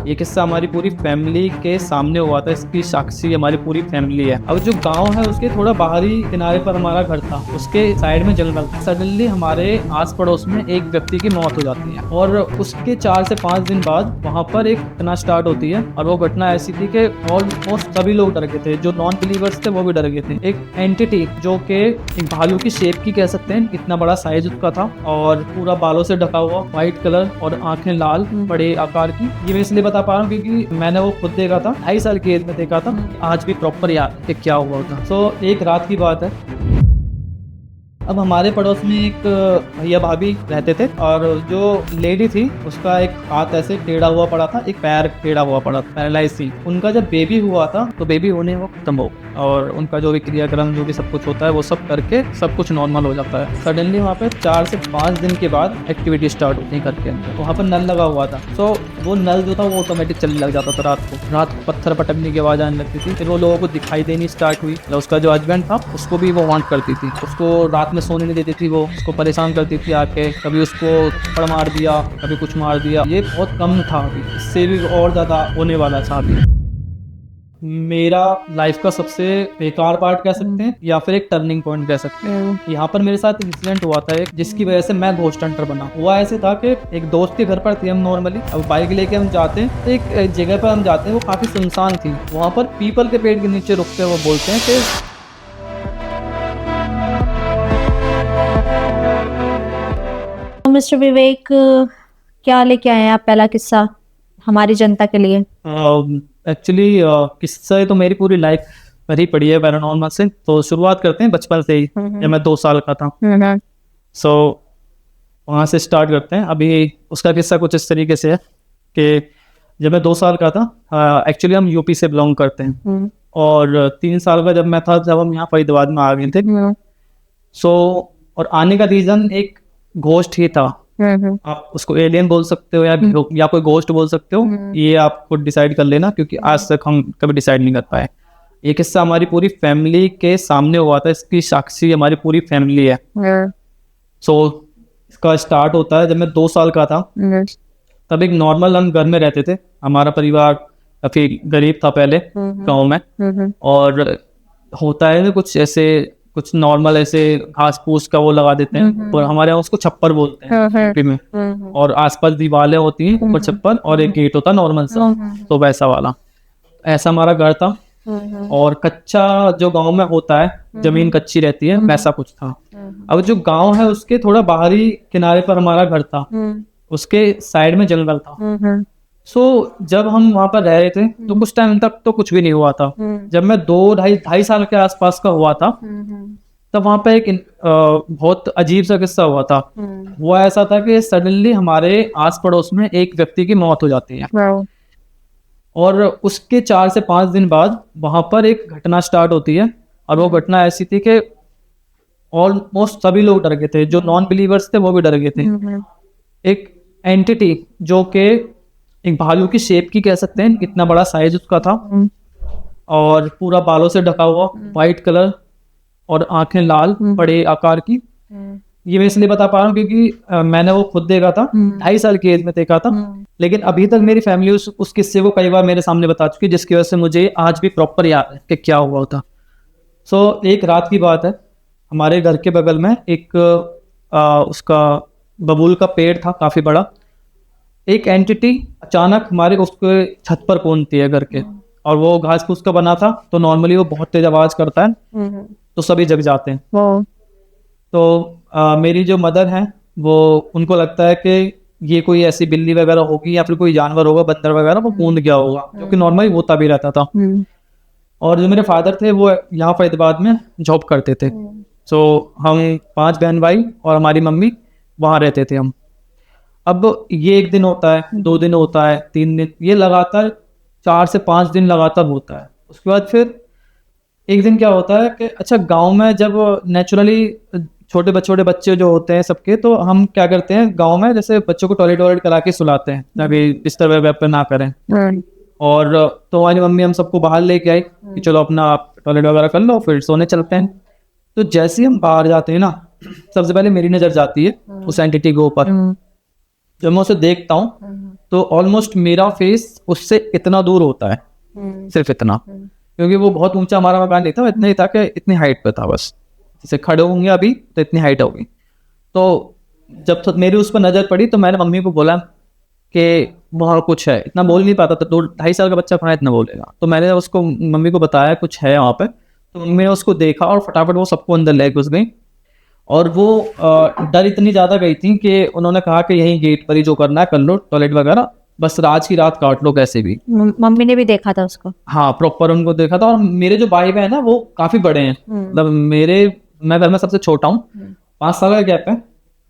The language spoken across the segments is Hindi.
ये किस्सा हमारी पूरी फैमिली के सामने हुआ था। इसकी साक्षी हमारी पूरी फैमिली है। अब जो गांव है उसके थोड़ा बाहरी किनारे पर हमारा घर था, उसके साइड में जंगल था। सडनली हमारे आस पड़ोस में एक व्यक्ति की मौत हो जाती है और उसके 4 से 5 दिन बाद वहाँ पर एक घटना स्टार्ट होती है। और वो घटना ऐसी थी कि ऑलमोस्ट सभी लोग डर गए थे, जो नॉन बिलीवर्स थे वो भी डर गए थे। एक एंटिटी जो कि एक भालू की शेप की कह सकते हैं, इतना बड़ा साइज उसका था और पूरा बालों से ढका हुआ, व्हाइट कलर और आंखें लाल, बड़े आकार की। ये मैं इसलिए बता पा रहा हूँ क्योंकि मैंने वो खुद देखा था, 2.5 साल की एज में देखा था। आज भी प्रॉपर याद है कि क्या हुआ था। तो एक रात की बात है। अब हमारे पड़ोस में एक भैया भाभी रहते थे और जो लेडी थी उसका एक हाथ ऐसे टेढ़ा हुआ पड़ा था, एक पैर टेढ़ा हुआ पड़ा था, पैरालाइज थी। उनका जब बेबी हुआ था तो बेबी होने वो खत्म हो और उनका जो भी क्रियाक्रम जो भी सब कुछ होता है वो सब करके सब कुछ नॉर्मल हो जाता है। सडनली वहाँ पे 4 से 5 दिन के बाद एक्टिविटी स्टार्ट होती है घर के अंदर। वहाँ पर नल लगा हुआ था, तो वो नल जो था वो ऑटोमेटिक चलने लग जाता था। रात को पत्थर पटकने की आवाज़ आने लगती थी। फिर वो लोगों को दिखाई देनी स्टार्ट हुई। उसका जो हस्बैंड था उसको भी वो वांट करती थी, उसको रात में सोने नहीं देती थी, वो उसको परेशान करती थी आके। कभी उसको थप्पड़ मार दिया, कभी कुछ मार दिया। ये बहुत कम था, अभी इससे भी और ज़्यादा होने वाला था। अभी मेरा लाइफ का सबसे बेकार पार्ट कह सकते हैं या फिर एक टर्निंग पॉइंट कह सकते हैं। यहाँ पर मेरे साथ इंसिडेंट हुआ था एक, जिसकी वजह से मैं घोस्ट हंटर बना। हुआ ऐसे था कि एक दोस्त के घर पर थे हम नॉर्मली। अब बाइक लेके हम जाते हैं तो एक जगह पर हम जाते हैं, वो काफ़ी सुनसान थी। वहाँ पर पीपल के पेड़ के नीचे रुक के वो बोलते हैं कि मिस्टर विवेक, क्या लेके आए हैं आप पहला किस्सा हमारी जनता के लिए? एक्चुअली किस्सा तो मेरी पूरी लाइफ भरी पड़ी है पैरानॉर्मल से। तो शुरुआत करते हैं बचपन से ही, जब मैं 2 साल का था। सो वहाँ से स्टार्ट करते हैं। अभी उसका किस्सा कुछ इस तरीके से है कि जब मैं 2 साल का था, एक्चुअली हम यूपी से बिलोंग करते हैं और 3 साल का जब मैं था, जब हम यहाँ फरीदाबाद में आ गए थे। सो और आने का रीज़न एक घोस्ट ही था। आप उसको एलियन बोल सकते हो या कोई घोस्ट बोल सकते हो, ये आप खुद डिसाइड कर लेना, क्योंकि आज तक हम कभी डिसाइड नहीं कर पाए। ये किस्सा हमारी पूरी फैमिली के सामने हुआ था। इसकी साक्षी हमारी पूरी फैमिली है। सो इसका स्टार्ट होता है जब मैं 2 साल का था। तब एक नॉर्मल हम घर में रहते थे। हमारा परिवार काफी गरीब था पहले गाँव में, और होता है ना कुछ ऐसे, कुछ नॉर्मल ऐसे घास फूस का वो लगा देते हैं, और हमारे यहाँ उसको छप्पर बोलते हैं यूपी में। और आसपास दीवारें होती हैं, ऊपर छप्पर और एक गेट होता नॉर्मल सा, तो वैसा वाला ऐसा हमारा घर था। और कच्चा जो गांव में होता है, जमीन कच्ची रहती है, वैसा कुछ था। अब जो गांव है उसके थोड़ा बाहरी किनारे पर हमारा घर था, उसके साइड में जंगल था। सो जब हम वहाँ पर रह रहे थे तो कुछ टाइम तक तो कुछ भी नहीं हुआ था। जब मैं 2-2.5 साल के आसपास का हुआ था, तब वहाँ पे एक बहुत अजीब सा किस्सा हुआ था। वो ऐसा था कि सडनली हमारे आस पड़ोस में एक व्यक्ति की मौत हो जाती है और उसके 4 से 5 दिन बाद वहाँ पर एक घटना स्टार्ट होती है। और वो घटना ऐसी थी कि ऑलमोस्ट सभी लोग डर गए थे, जो नॉन बिलीवर्स थे वो भी डर गए थे। एक एंटिटी जो कि एक भालू की शेप की कह सकते हैं, इतना बड़ा साइज उसका था और पूरा बालों से ढका हुआ, व्हाइट कलर और आंखें लाल, बड़े आकार की। ये मैं इसलिए बता पा रहा हूँ क्योंकि मैंने वो खुद देखा था, 2.5 साल की एज में देखा था। लेकिन अभी तक मेरी फैमिली उस किस्से को कई बार मेरे सामने बता चुकी है, जिसकी वजह से मुझे आज भी प्रॉपर याद है कि क्या हुआ था। सो एक रात की बात है, हमारे घर के बगल में एक उसका बबूल का पेड़ था काफी बड़ा। एक एंटिटी अचानक हमारे उसके छत पर पहुंचती है घर के, और वो घास फूस का बना था, तो नॉर्मली वो बहुत तेज आवाज करता है, तो सभी जग जाते हैं। तो मेरी जो मदर है वो, उनको लगता है कि ये कोई ऐसी बिल्ली वगैरह होगी या फिर कोई जानवर होगा, बंदर वगैरह, वो कूद गया होगा, जो कि नॉर्मली होता भी रहता था। और जो मेरे फादर थे वो यहाँ फरीदाबाद में जॉब करते थे। सो हम 5 बहन भाई और हमारी मम्मी वहाँ रहते थे हम। अब ये 1 दिन होता है, 2 दिन होता है, 3 दिन, ये लगातार 4 से 5 दिन लगातार होता है। उसके बाद फिर एक दिन क्या होता है कि अच्छा, गांव में जब नेचुरली छोटे बच्चे जो होते हैं सबके, तो हम क्या करते हैं गांव में, जैसे बच्चों को टॉयलेट करा के सुलाते हैं ताकि बिस्तर वगैरह पे ना करें। और तो हमारी मम्मी हम सबको बाहर लेके आई कि चलो अपना आप टॉयलेट वगैरह कर लो, फिर सोने चलते हैं। तो जैसे ही हम बाहर जाते हैं ना, सबसे पहले मेरी नज़र जाती है उस एंटिटी के ऊपर। जब मैं उसे देखता हूँ तो ऑलमोस्ट मेरा फेस उससे इतना दूर होता है, सिर्फ इतना, क्योंकि वो बहुत ऊंचा हमारा मकान नहीं था, इतना ही था कि इतनी हाइट पे था बस, जैसे खड़े होंगे अभी तो इतनी हाइट होगी। तो जब तो मेरी उस पर नज़र पड़ी तो मैंने मम्मी को बोला कि वहाँ कुछ है, इतना बोल नहीं पाता था, 2-2.5 साल का बच्चा कहाँ इतना बोलेगा। तो मैंने उसको मम्मी को बताया कुछ है वहाँ पे, तो मम्मी ने उसको देखा और फटाफट वो सबको अंदर ले घुस गई। और वो डर इतनी ज़्यादा गई थी कि उन्होंने कहा कि यहीं गेट पर ही जो करना है कर लो, टॉयलेट वगैरह, बस आज की रात काट लो कैसे भी। मम्मी ने भी देखा था उसको? हाँ, प्रॉपर उनको देखा था। और मेरे जो भाई बहन है वो काफ़ी बड़े हैं, मतलब मैं घर में सबसे छोटा हूँ, 5 साल का गैप है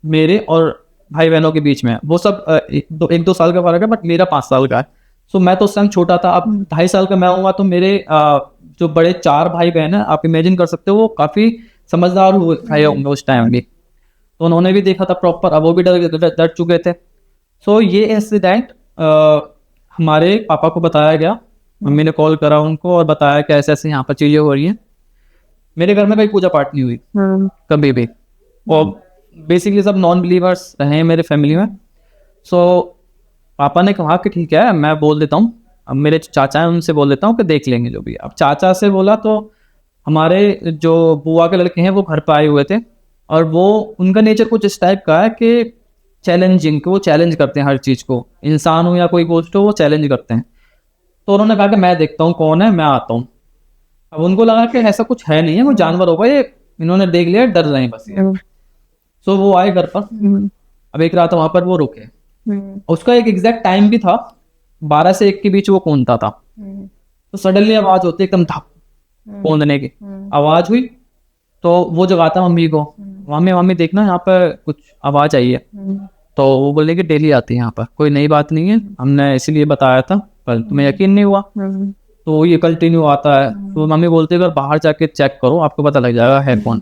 मेरे और भाई बहनों के बीच में है। वो सब 1-2 साल का फर्क है, बट मेरा 5 साल का है। सो मैं तो उस टाइम छोटा था, अब 2.5 साल का मैं हुआ, तो मेरे जो बड़े 4 भाई बहन हैं, आप इमेजिन कर सकते हो, वो काफ़ी समझदार हुए होंगे उस टाइम भी, तो उन्होंने भी देखा था प्रॉपर, अब वो भी डर चुके थे। सो ये इंसिडेंट हमारे पापा को बताया गया, मम्मी ने कॉल करा उनको और बताया कि ऐसे ऐसे यहाँ पर चीज़ें हो रही हैं। मेरे घर में कोई पूजा पाठ नहीं हुई कभी भी, और बेसिकली सब नॉन बिलीवर्स रहे हैं मेरे फैमिली में। सो पापा ने कहा कि ठीक है मैं बोल देता हूँ, अब मेरे चाचा हैं उनसे बोल देता हूँ कि देख लेंगे जो भी। अब चाचा से बोला तो हमारे जो बुआ के लड़के हैं वो घर पर आए हुए थे, और वो उनका नेचर कुछ इस टाइप का है कि चैलेंजिंग, कि वो चैलेंज करते हैं हर चीज़ को, इंसान हो या कोई गोश्त हो वो चैलेंज करते हैं। तो उन्होंने कहा कि मैं देखता हूँ कौन है, मैं आता हूँ। अब उनको लगा कि ऐसा कुछ है नहीं है, वो जानवर होगा ये, इन्होंने देख लिया, डर रहे हैं बस ये। सो वो आए घर पर, अब एक रात वहां पर वो रुके। उसका एक एग्जैक्ट टाइम भी था, 12 से 1 के बीच वो कूदता था। तो सडनली आवाज होती है एकदम धप, कूदने की आवाज हुई, तो वो जगाता मम्मी को, मम्मी मम्मी देखना यहाँ पर कुछ आवाज आई है। तो वो बोले कि डेली आती है यहाँ पर, कोई नई बात नहीं है, हमने इसीलिए बताया था पर तुम्हें यकीन नहीं हुआ। तो ये कंटिन्यू आता है। तो मम्मी बोलती है अगर बाहर जाके चेक करो आपको पता लग जाएगा है कौन।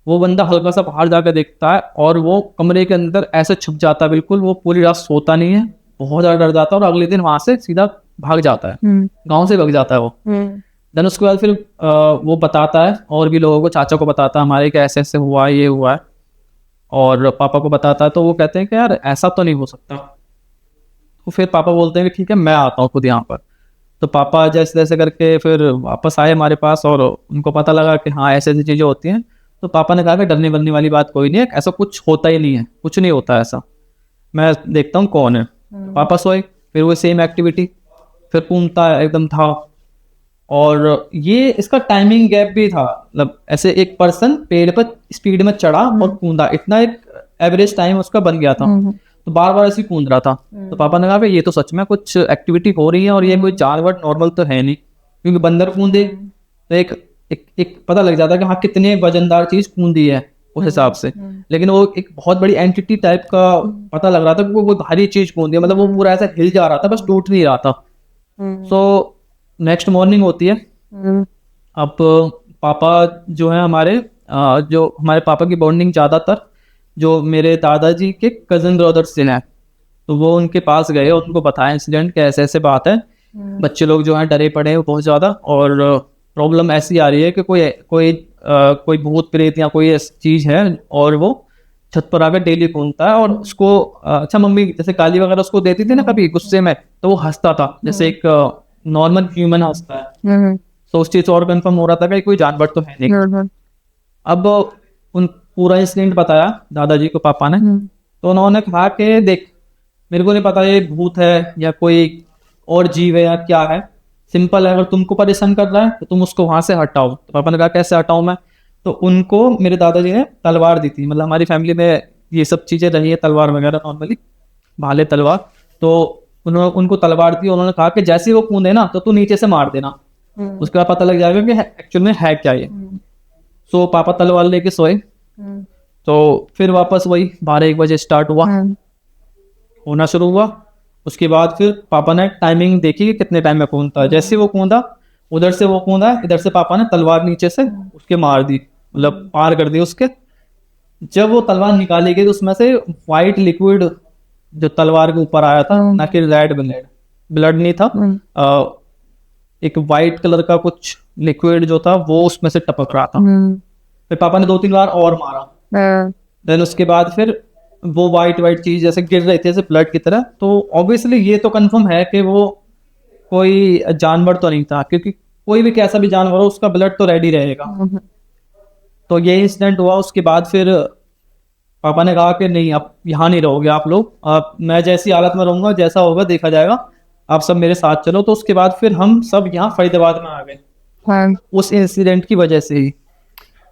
वो बंदा हल्का सा बाहर जाकर देखता है और वो कमरे के अंदर ऐसे छुप जाता है बिल्कुल, वो पूरी रात सोता नहीं है, बहुत ज़्यादा डर जाता है, और अगले दिन वहां से सीधा भाग जाता है, गांव से भाग जाता है वो। देन उसके बाद फिर वो बताता है और भी लोगों को, चाचा को बताता है हमारे कि ऐसे ऐसे हुआ है, ये हुआ है, और पापा को बताता है। तो वो कहते हैं कि यार ऐसा तो नहीं हो सकता। तो फिर पापा बोलते हैं कि ठीक है मैं आता हूँ खुद यहाँ पर। तो पापा जैसे जैसे करके फिर वापस आए हमारे पास, और उनको पता लगा कि हाँ ऐसी ऐसी चीज़ें होती हैं। तो पापा ने कहा कि डरने वरने वाली बात कोई नहीं है, ऐसा कुछ होता ही नहीं है, कुछ नहीं होता ऐसा, मैं देखता हूँ कौन है। पापा सोए, फिर वो सेम एक्टिविटी, फिर कूदता है एकदम था। और ये इसका टाइमिंग गैप भी था, मतलब ऐसे एक पर्सन पेड़ पर स्पीड में चढ़ा और कूदा, इतना एक एवरेज टाइम उसका बन गया था। तो बार बार ऐसे कूद रहा था। तो पापा ने कहा ये तो सच में कुछ एक्टिविटी हो रही है, और ये कोई जानवर नॉर्मल तो है नहीं, क्योंकि बंदर कूदे तो एक पता लग जाता है कि हाँ कितने वजनदार चीज कूदी है उस हिसाब से। लेकिन वो एक बहुत बड़ी एंटिटी टाइप का पता लग रहा था कि वो भारी चीज कूदी है, मतलब वो पूरा ऐसा हिल जा रहा था, बस टूट नहीं रहा था। सो नेक्स्ट मॉर्निंग होती है। अब पापा जो है हमारे जो हमारे पापा की बॉन्डिंग ज़्यादातर जो मेरे दादाजी के कजन ब्रदर्स से हैं, तो वो उनके पास गए और उनको बताया इंसिडेंट कि ऐसे ऐसे बात है, बच्चे लोग जो हैं डरे पड़े हैं बहुत ज़्यादा, और प्रॉब्लम ऐसी आ रही है कि कोई भूत प्रेत या कोई ऐसी चीज़ है, और वो छत पर आकर डेली कूदता है। और उसको अच्छा मम्मी जैसे गाली वगैरह उसको देती थी ना कभी गुस्से में, तो वो हंसता था जैसे एक नॉर्मल ह्यूमन हंसता है। तो उस चीज़ और कंफर्म हो रहा था कि कोई जानवर तो है नहीं। अब उन पूरा इंसिडेंट बताया दादाजी को पापा ने, तो उन्होंने कहा कि देख मेरे को नहीं पता ये भूत है या कोई और जीव है या क्या है, सिंपल है, अगर तुमको परेशान कर रहा है तो तुम उसको वहां से हटाओ। तो पापा ने कहा कैसे हटाऊं मैं? तो उनको मेरे दादाजी ने तलवार दी थी, मतलब हमारी फैमिली में ये सब चीज़ें रही है, तलवार वगैरह नॉर्मली, भाले तलवार। तो उन्होंने उनको तलवार दी, उन्होंने कहा कि जैसे वो कूदे ना तो तू नीचे से मार देना, उसके बाद पता लग जाएगा कि एक्चुअल में है क्या ये। सो पापा तलवार लेके सोए। तो फिर वापस वही 12-1 बजे स्टार्ट हुआ, होना शुरू हुआ। उसके बाद फिर पापा ने टाइमिंग देखी कि कितने टाइम में कूदता है। जैसे वो कूदा, उधर से वो कूदा, इधर से पापा ने तलवार नीचे से उसके मार दी, मतलब पार कर दी उसके। जब वो तलवार निकाली गई तो उसमें से वाइट लिक्विड जो तलवार के ऊपर आया था, ना कि रेड ब्लड नहीं था, एक वाइट कलर का कुछ लिक्विड जो था वो उसमें से टपक रहा था। फिर पापा ने 2-3 बार और मारा। देन उसके बाद फिर वो वाइट वाइट चीज जैसे गिर रही थी जैसे ब्लड की तरह, तो ऑब्वियसली ये तो कंफर्म है कि वो कोई जानवर तो नहीं था, क्योंकि कोई भी कैसा भी जानवर हो उसका ब्लड तो रेडी रहेगा। तो ये इंसिडेंट हुआ। उसके बाद फिर पापा ने कहा कि नहीं, अब यहाँ नहीं रहोगे आप लोग, अब मैं जैसी हालत में रहूंगा, जैसा होगा देखा जाएगा, आप सब मेरे साथ चलो। तो उसके बाद फिर हम सब यहाँ फरीदाबाद में आ गए, हाँ। उस इंसिडेंट की वजह से ही।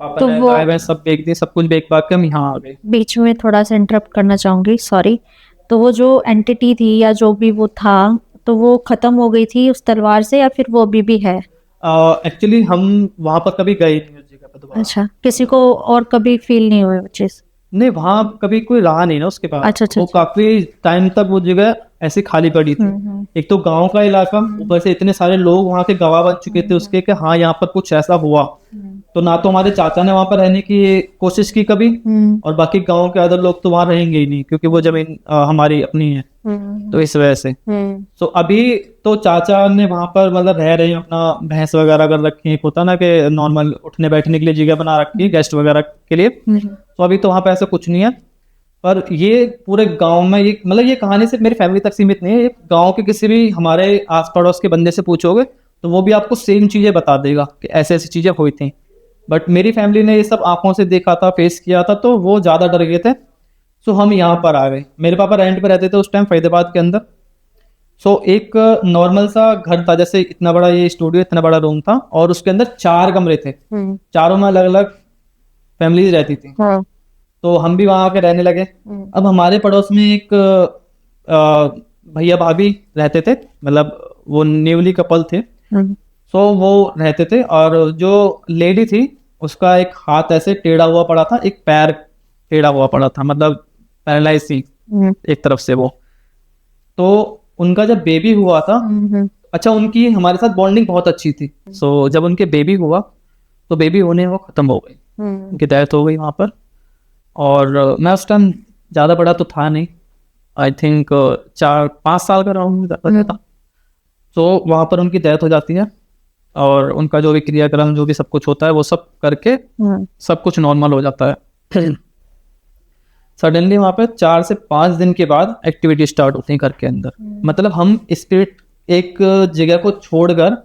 पापा तो ने वो गाय भैंस सब बेच दी, सब कुछ बेच बाग के हम यहाँ आ गए। बीच में थोड़ा सा इंटरप्ट करना चाहूंगी, सॉरी। तो वो जो एंटिटी थी या जो भी वो था, तो वो खत्म हो गई थी उस तलवार से, या फिर वो अभी भी है? एक्चुअली हम वहाँ पर कभी गए नहीं उस जगह पर दोबारा। अच्छा, किसी को और कभी फील नहीं हुई वो चीज? नहीं, वहाँ कभी कोई रहा नहीं ना उसके बाद। अच्छा, अच्छा, वो अच्छा। काफी टाइम तक वो जगह ऐसी खाली पड़ी थी। एक तो गांव का इलाका, ऊपर से इतने सारे लोग वहाँ के गवाह बन चुके थे उसके कि हाँ यहाँ पर कुछ ऐसा हुआ। तो ना तो हमारे चाचा ने वहाँ पर रहने की कोशिश की कभी, और बाकी गांव के अदर लोग तो वहाँ रहेंगे ही नहीं, क्योंकि वो जमीन हमारी अपनी है, तो इस वजह से। तो अभी तो चाचा ने वहाँ पर मतलब रह रहे हैं, अपना भैंस वगैरह कर रखी है, होता ना कि नॉर्मल उठने बैठने के लिए जगह बना रखी है गेस्ट वगैरह के लिए। तो अभी तो वहाँ पे ऐसा कुछ नहीं है। पर ये पूरे गांव में ये मतलब ये कहानी सिर्फ मेरी फैमिली तक सीमित नहीं है, ये गांव के किसी भी हमारे आस पड़ोस के बंदे से पूछोगे तो वो भी आपको सेम चीजें बता देगा कि ऐसे ऐसी चीजें हुई थी। बट मेरी फैमिली ने ये सब आंखों से देखा था, फेस किया था, तो वो ज्यादा डर गए थे। सो हम यहाँ पर आ गए। मेरे पापा रेंट पे रहते थे उस टाइम फरीदाबाद के अंदर। सो एक नॉर्मल सा घर था, जैसे इतना बड़ा ये स्टूडियो, इतना बड़ा रूम था, और उसके अंदर 4 कमरे थे, चारों में अलग अलग फैमिलीज रहती थी। तो हम भी वहां आके रहने लगे। अब हमारे पड़ोस में एक भैया भाभी रहते थे, मतलब वो न्यूली कपल थे। सो वो रहते थे, और जो लेडी थी उसका एक हाथ ऐसे टेढ़ा हुआ पड़ा था, एक पैर टेढ़ा हुआ पड़ा था, मतलब पैरालाइज थी एक तरफ से वो। तो उनका जब बेबी हुआ था, अच्छा उनकी हमारे साथ बॉन्डिंग बहुत अच्छी थी। सो जब उनके बेबी हुआ तो बेबी होने वो खत्म हो गई, उनकी डेथ हो गई वहाँ पर। और मैं उस टाइम ज़्यादा बड़ा तो था नहीं, आई थिंक 4-5 साल का रहा हूँ ज़्यादा। तो वहाँ पर उनकी डेथ हो जाती है, और उनका जो भी क्रियाक्रम जो भी सब कुछ होता है वो सब करके सब कुछ नॉर्मल हो जाता है। सडनली वहाँ पे 4 से 5 दिन के बाद एक्टिविटी स्टार्ट होती है घर के अंदर। मतलब हम स्पिरिट एक जगह को छोड़कर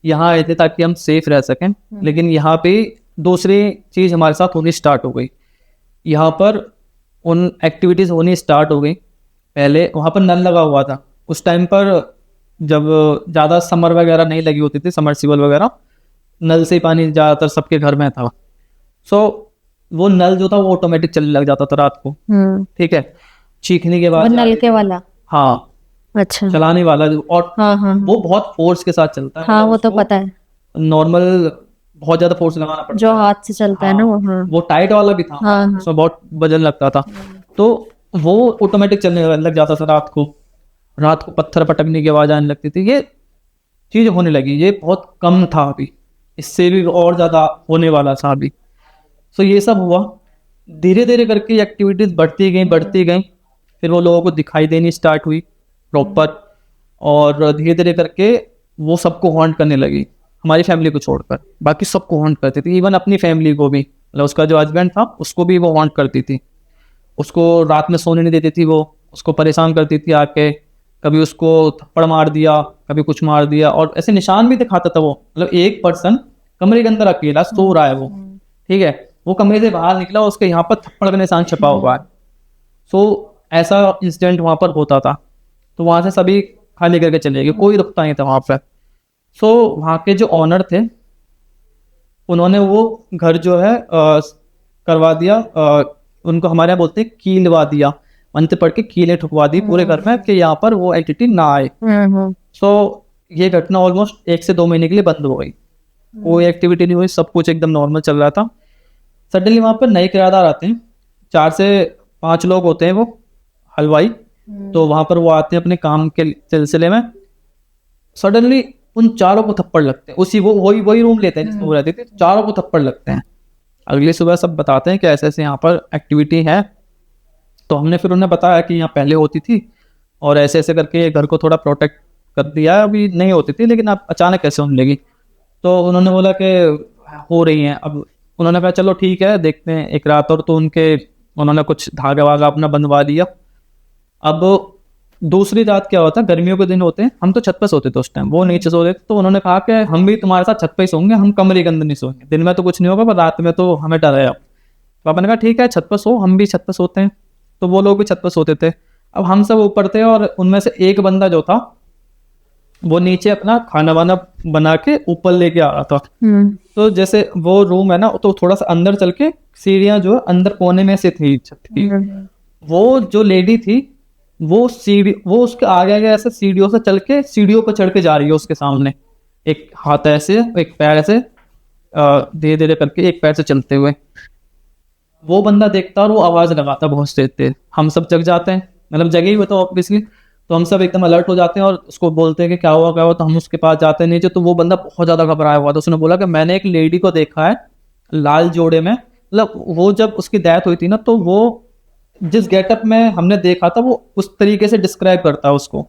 यहाँ आए थे ताकि हम सेफ रह सकें, लेकिन यहाँ पे दूसरी चीज हमारे साथ होनी स्टार्ट हो गई। यहाँ पर उन एक्टिविटीज होनी स्टार्ट हो गई। पहले वहाँ पर नल लगा हुआ था उस टाइम पर, जब ज़्यादा समर वगैरह नहीं लगी होती थी, समरसीबल वगैरह, नल से ही पानी ज़्यादातर सबके घर में था। सो वो नल जो था वो ऑटोमेटिक चलने लग जाता था रात को, ठीक है, चीखने के वो बाद नलके वाला? हाँ, अच्छा। चलाने वाला और हाँ हाँ वो बहुत फोर्स के साथ चलता है। हाँ, वो तो पता है, नॉर्मल बहुत ज्यादा फोर्स लगाना पड़ता जो है। हाथ से चलता है ना वो। हाँ वो टाइट वाला भी था, हाँ हाँ। उसमें बहुत वजन लगता था। तो वो ऑटोमेटिक चलने लग जाता था रात को पत्थर पटकने की आवाज आने लगती थी। ये चीज होने लगी, ये बहुत कम था अभी, इससे भी और ज्यादा होने वाला था अभी। सो ये सब हुआ, धीरे धीरे करके एक्टिविटीज बढ़ती गई। फिर वो लोगों को दिखाई देनी स्टार्ट हुई प्रॉपर, और धीरे धीरे करके वो सबको हॉन्ट करने लगी, हमारी फैमिली को छोड़कर बाकी सबको हॉन्ट करती थी, इवन अपनी फैमिली को भी। मतलब उसका जो हस्बैंड था उसको भी वो हॉन्ट करती थी, उसको रात में सोने नहीं देती थी, वो उसको परेशान करती थी आके, कभी उसको थप्पड़ मार दिया, कभी कुछ मार दिया, और ऐसे निशान भी दिखाता था वो। मतलब एक पर्सन कमरे के अंदर अकेला सो रहा है वो, ठीक है, वो कमरे से बाहर निकला, उसके यहाँ पर थप्पड़ का निशान छपा हुआ है। सो ऐसा इंसिडेंट वहाँ पर होता था। तो वहाँ से सभी खाली करके चले गए, कोई रुकता नहीं था वहाँ पर। सो वहाँ के जो ऑनर थे उन्होंने वो घर जो है करवा दिया, उनको हमारे यहाँ बोलते हैं कीलवा दिया, मंत्र पढ़ के कीलें ठुकवा दी पूरे घर में कि यहाँ पर वो एंटिटी ना आए। सो ये घटना ऑलमोस्ट 1 से 2 महीने के लिए बंद हो गई, कोई एक्टिविटी नहीं हुई, सब कुछ एकदम नॉर्मल चल रहा था। सडनली वहाँ पर नए किराएदार आते हैं, 4 से 5 लोग होते हैं वो हलवाई। तो वहाँ पर वो आते हैं अपने काम के सिलसिले में। सडनली उन चारों को थप्पड़ लगते हैं, उसी वो वही रूम लेते हैं जिसमें वो रहते थे, चारों को थप्पड़ लगते हैं। अगली सुबह सब बताते हैं कि ऐसे ऐसे यहाँ पर एक्टिविटी है। तो हमने फिर उन्हें बताया कि यहाँ पहले होती थी और ऐसे ऐसे करके घर को थोड़ा प्रोटेक्ट कर दिया है, अभी नहीं होती थी लेकिन अब अचानक कैसे होने लगी। तो उन्होंने बोला कि हो रही हैं। अब उन्होंने कहा चलो ठीक है देखते हैं एक रात और। तो उनके उन्होंने कुछ धागा वागा अपना बंधवा लिया। अब दूसरी रात क्या होता है, गर्मियों के दिन होते हैं, हम तो छत पर सोते थे उस टाइम, वो नीचे सो रहे थे, तो उन्होंने कहा कि हम भी तुम्हारे साथ छत पर ही सोएंगे, हम कमरे के अंदर नहीं सोएंगे, दिन में तो कुछ नहीं होगा पर रात में तो हमें डर है। अब पापा ने कहा ठीक है छत पर सो, हम भी छत पर सोते हैं। तो वो लोग भी छत पर सोते थे। अब हम सब ऊपर थे और उनमें से एक बंदा जो था वो नीचे अपना खाना वाना बना के ऊपर लेके आ रहा था। तो जैसे वो रूम है ना, तो थोड़ा सा अंदर चल के सीढ़ियाँ जो है अंदर कोने में से थी छत की। वो जो लेडी थी वो उसके आगे आगे ऐसे सीढ़ियों से चल के सीढ़ियों पर चढ़ के जा रही है उसके सामने, एक हाथ ऐसे एक पैर ऐसे धीरे धीरे करके एक पैर से चलते हुए। वो बंदा देखता और वो आवाज लगाता बहुत तेज। हम सब जग जाते हैं, मतलब जगे ही हुए तो ऑब्वियसली, तो हम सब एकदम अलर्ट हो जाते हैं और उसको बोलते हैं कि क्या हुआ। तो हम उसके पास जाते हैं नीचे, तो वो बंदा बहुत ज्यादा घबराया हुआ था। उसने बोला कि मैंने एक लेडी को देखा है लाल जोड़े में, मतलब वो जब उसकी डेथ हुई थी ना, तो वो जिस गेटअप में हमने देखा था वो उस तरीके से डिस्क्राइब करता है उसको।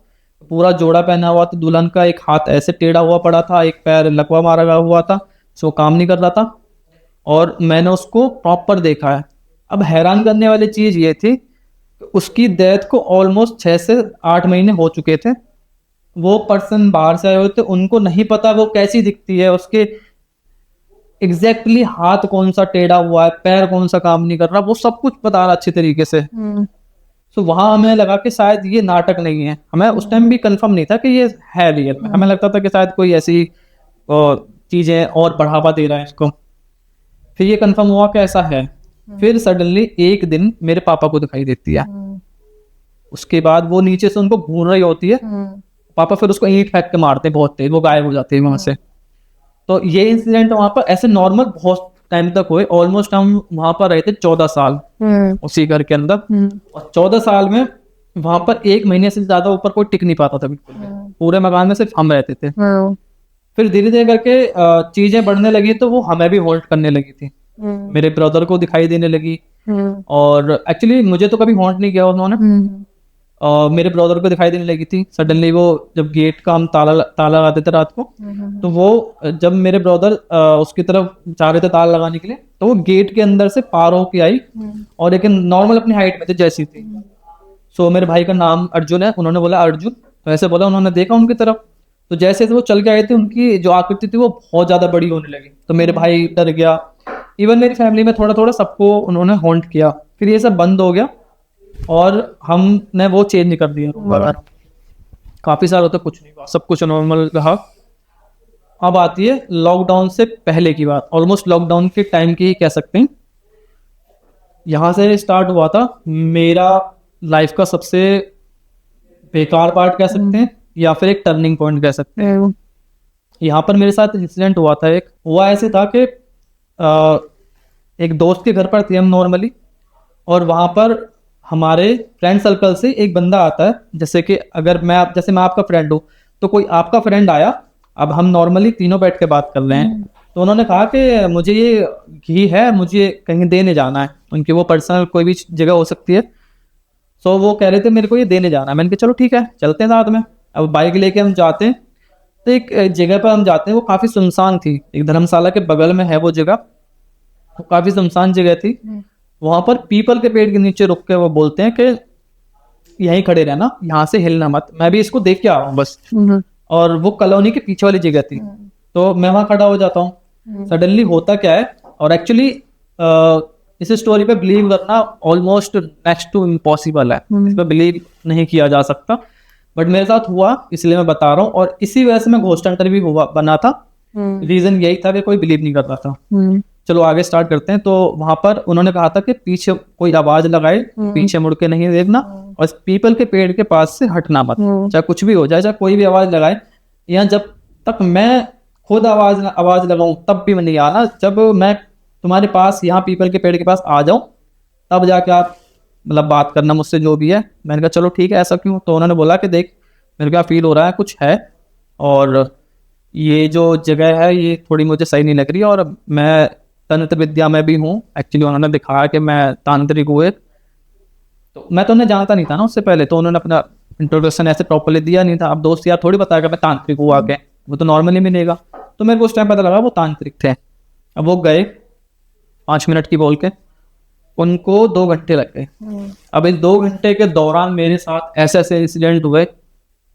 पूरा जोड़ा पहना हुआ था दुल्हन का, एक हाथ ऐसे टेढ़ा हुआ पड़ा था, एक पैर लकवा मारा हुआ था, सो काम नहीं कर रहा था, और मैंने उसको प्रॉपर देखा है। अब हैरान करने वाली चीज ये थी, उसकी डेथ को ऑलमोस्ट 6 से 8 महीने हो चुके थे। वो पर्सन बाहर से आए हुए थे, उनको नहीं पता वो कैसी दिखती है, उसके एग्जैक्टली हाथ कौन सा टेढ़ा हुआ है, पैर कौन सा काम नहीं कर रहा, वो सब कुछ बता रहा अच्छी तरीके से। तो वहां हमें लगा कि शायद ये नाटक नहीं है। हमें उस टाइम भी कंफर्म नहीं था कि ये है रियल में, हमें लगता था कि शायद कोई ऐसी चीजें और बढ़ावा दे रहा है इसको। फिर ये कंफर्म हुआ कि ऐसा है। फिर सडनली एक दिन मेरे पापा को दिखाई देती है। उसके बाद वो नीचे से उनको घूर रही होती है, पापा फिर उसको ईंट फेंक के मारते हैं बहुत तेज, वो गायब हो जाते हैं वहां से। तो ये इंसिडेंट वहां पर ऐसे नॉर्मल बहुत टाइम तक हुए। ऑलमोस्ट हम वहां पर रहे थे 14 साल उसी घर के अंदर, और 14 साल में वहां पर 1 महीने से ज्यादा ऊपर कोई टिक नहीं पाता था बिल्कुल भी। पूरे मकान में सिर्फ हम रहते थे। फिर धीरे धीरे करके चीजें बढ़ने लगी, तो वो हमें भी हॉन्ट करने लगी थी। मेरे ब्रदर को दिखाई देने लगी, और एक्चुअली मुझे तो कभी हॉन्ट नहीं किया उन्होंने, मेरे ब्रदर को दिखाई देने लगी थी। सडनली वो जब गेट का हम ताला लगाते थे रात को, तो वो जब मेरे ब्रदर उसकी तरफ जा रहे थे ताला लगाने के लिए, तो वो गेट के अंदर से पार होके आई, और एक नॉर्मल अपनी हाइट में थे जैसी थी। सो मेरे भाई का नाम अर्जुन है, उन्होंने बोला अर्जुन, तो ऐसे बोला, उन्होंने देखा उनकी तरफ, तो जैसे वो चल के आए थे उनकी जो आकृति थी वो बहुत ज्यादा बड़ी होने लगी। तो मेरे भाई डर गया, इवन मेरी फैमिली में थोड़ा थोड़ा सबको उन्होंने हॉन्ट किया। फिर ये सब बंद हो गया और हमने वो चेंज नहीं कर दिया। काफी साल होता कुछ नहीं हुआ, सब कुछ नॉर्मल रहा। अब आती है लॉकडाउन से पहले की बात, ऑलमोस्ट लॉकडाउन के टाइम की ही कह सकते हैं। यहाँ से स्टार्ट हुआ था मेरा लाइफ का सबसे बेकार पार्ट कह सकते हैं, या फिर एक टर्निंग पॉइंट कह सकते हैं। यहाँ पर मेरे साथ इंसिडेंट हुआ था। एक हुआ ऐसे था कि एक दोस्त के घर पर थे हम नॉर्मली, और वहाँ पर हमारे फ्रेंड सर्कल से एक बंदा आता है। जैसे कि अगर मैं आपका फ्रेंड हूँ, तो कोई आपका फ्रेंड आया, अब हम नॉर्मली तीनों बैठ के बात कर रहे हैं, तो उन्होंने कहा कि मुझे ये घी है, मुझे कहीं देने जाना है। उनकी वो पर्सनल कोई भी जगह हो सकती है। सो वो कह रहे थे मेरे को ये देने जाना है। मैंने कहा चलो ठीक है चलते हैं साथ में। अब बाइक लेके हम जाते हैं, तो एक जगह पर हम जाते हैं, वो काफ़ी सुनसान थी, एक धर्मशाला के बगल में है वो जगह, वो काफ़ी सुनसान जगह थी। वहाँ पर पीपल के पेड़ के नीचे रुक के वो बोलते हैं कि यहीं खड़े रहना, यहाँ से हिलना मत, मैं भी इसको देख के आ रहा हूँ बस। और वो कॉलोनी के पीछे वाली जगह थी, तो मैं वहाँ खड़ा हो जाता हूँ। सडनली होता क्या है, और एक्चुअली इस स्टोरी पे बिलीव करना ऑलमोस्ट नेक्स्ट टू इम्पॉसिबल है, इस पर बिलीव नहीं किया जा सकता, बट मेरे साथ हुआ इसलिए मैं बता रहा हूँ। और इसी वजह से मैं घोस्ट हंटर भी बना था। रीजन यही था कि कोई बिलीव नहीं करता था। चलो आगे स्टार्ट करते हैं। तो वहां पर उन्होंने कहा था कि पीछे कोई आवाज लगाए, पीछे मुड़ के नहीं देखना, और पीपल के पेड़ के पास से हटना मत, चाहे कुछ भी हो जाए, चाहे कोई भी आवाज लगाए। या जब तक मैं खुद आवाज लगाऊं तब भी मैं नहीं आना, जब मैं तुम्हारे पास यहाँ पीपल के पेड़ के पास आ जाऊं तब जाके आप मतलब बात करना मुझसे जो भी है। मैंने कहा चलो ठीक है, ऐसा क्यों? तो उन्होंने बोला कि देख मेरे को फील हो रहा है कुछ है, और ये जो जगह है ये थोड़ी मुझे सही नहीं लग रही, और मैं तंत्र विद्या में भी हूँ। एक्चुअली उन्होंने दिखाया कि मैं तांत्रिक हुए, तो मैं तो उन्हें जानता नहीं था ना उससे पहले, तो उन्होंने अपना इंट्रोडक्शन ऐसे प्रॉपर्ली दिया नहीं था। अब दोस्त यार थोड़ी बताएगा मैं तांत्रिक हुआ के, वो तो नॉर्मली मिलेगा। तो मेरे को उस टाइम पता लगा वो तांत्रिक थे। अब वो गए 5 मिनट की बोल के, उनको 2 घंटे लग गए। अब इस 2 घंटे के दौरान मेरे साथ ऐसे ऐसे इंसिडेंट हुए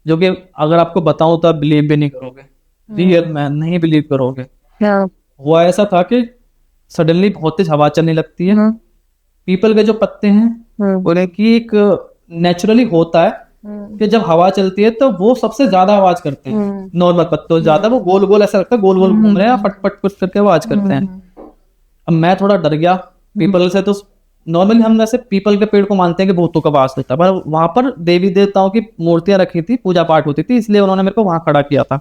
जो कि अगर आपको बताऊं तो आप बिलीव भी नहीं करोगे, रियल मैन नहीं बिलीव करोगे। हुआ ऐसा था कि सडनली बहुत तेज हवा चलने लगती है, पीपल के जो पत्ते हैं उन्हें की एक नेचुरली होता है कि जब हवा चलती है तो वो सबसे ज्यादा आवाज करते हैं। नॉर्मल पत्तों से ज्यादा वो गोल गोल ऐसा लगता है, गोल गोल घूम रहे हैं, पट पट पट करके आवाज करते हैं। अब मैं थोड़ा डर गया पीपल से, तो नॉर्मली हम वैसे पीपल के पेड़ को मानते हैं कि भूतों का वास होता है, पर वहां पर देवी देवताओं की मूर्तियां रखी थी, पूजा पाठ होती थी, इसलिए उन्होंने मेरे को वहां खड़ा किया था।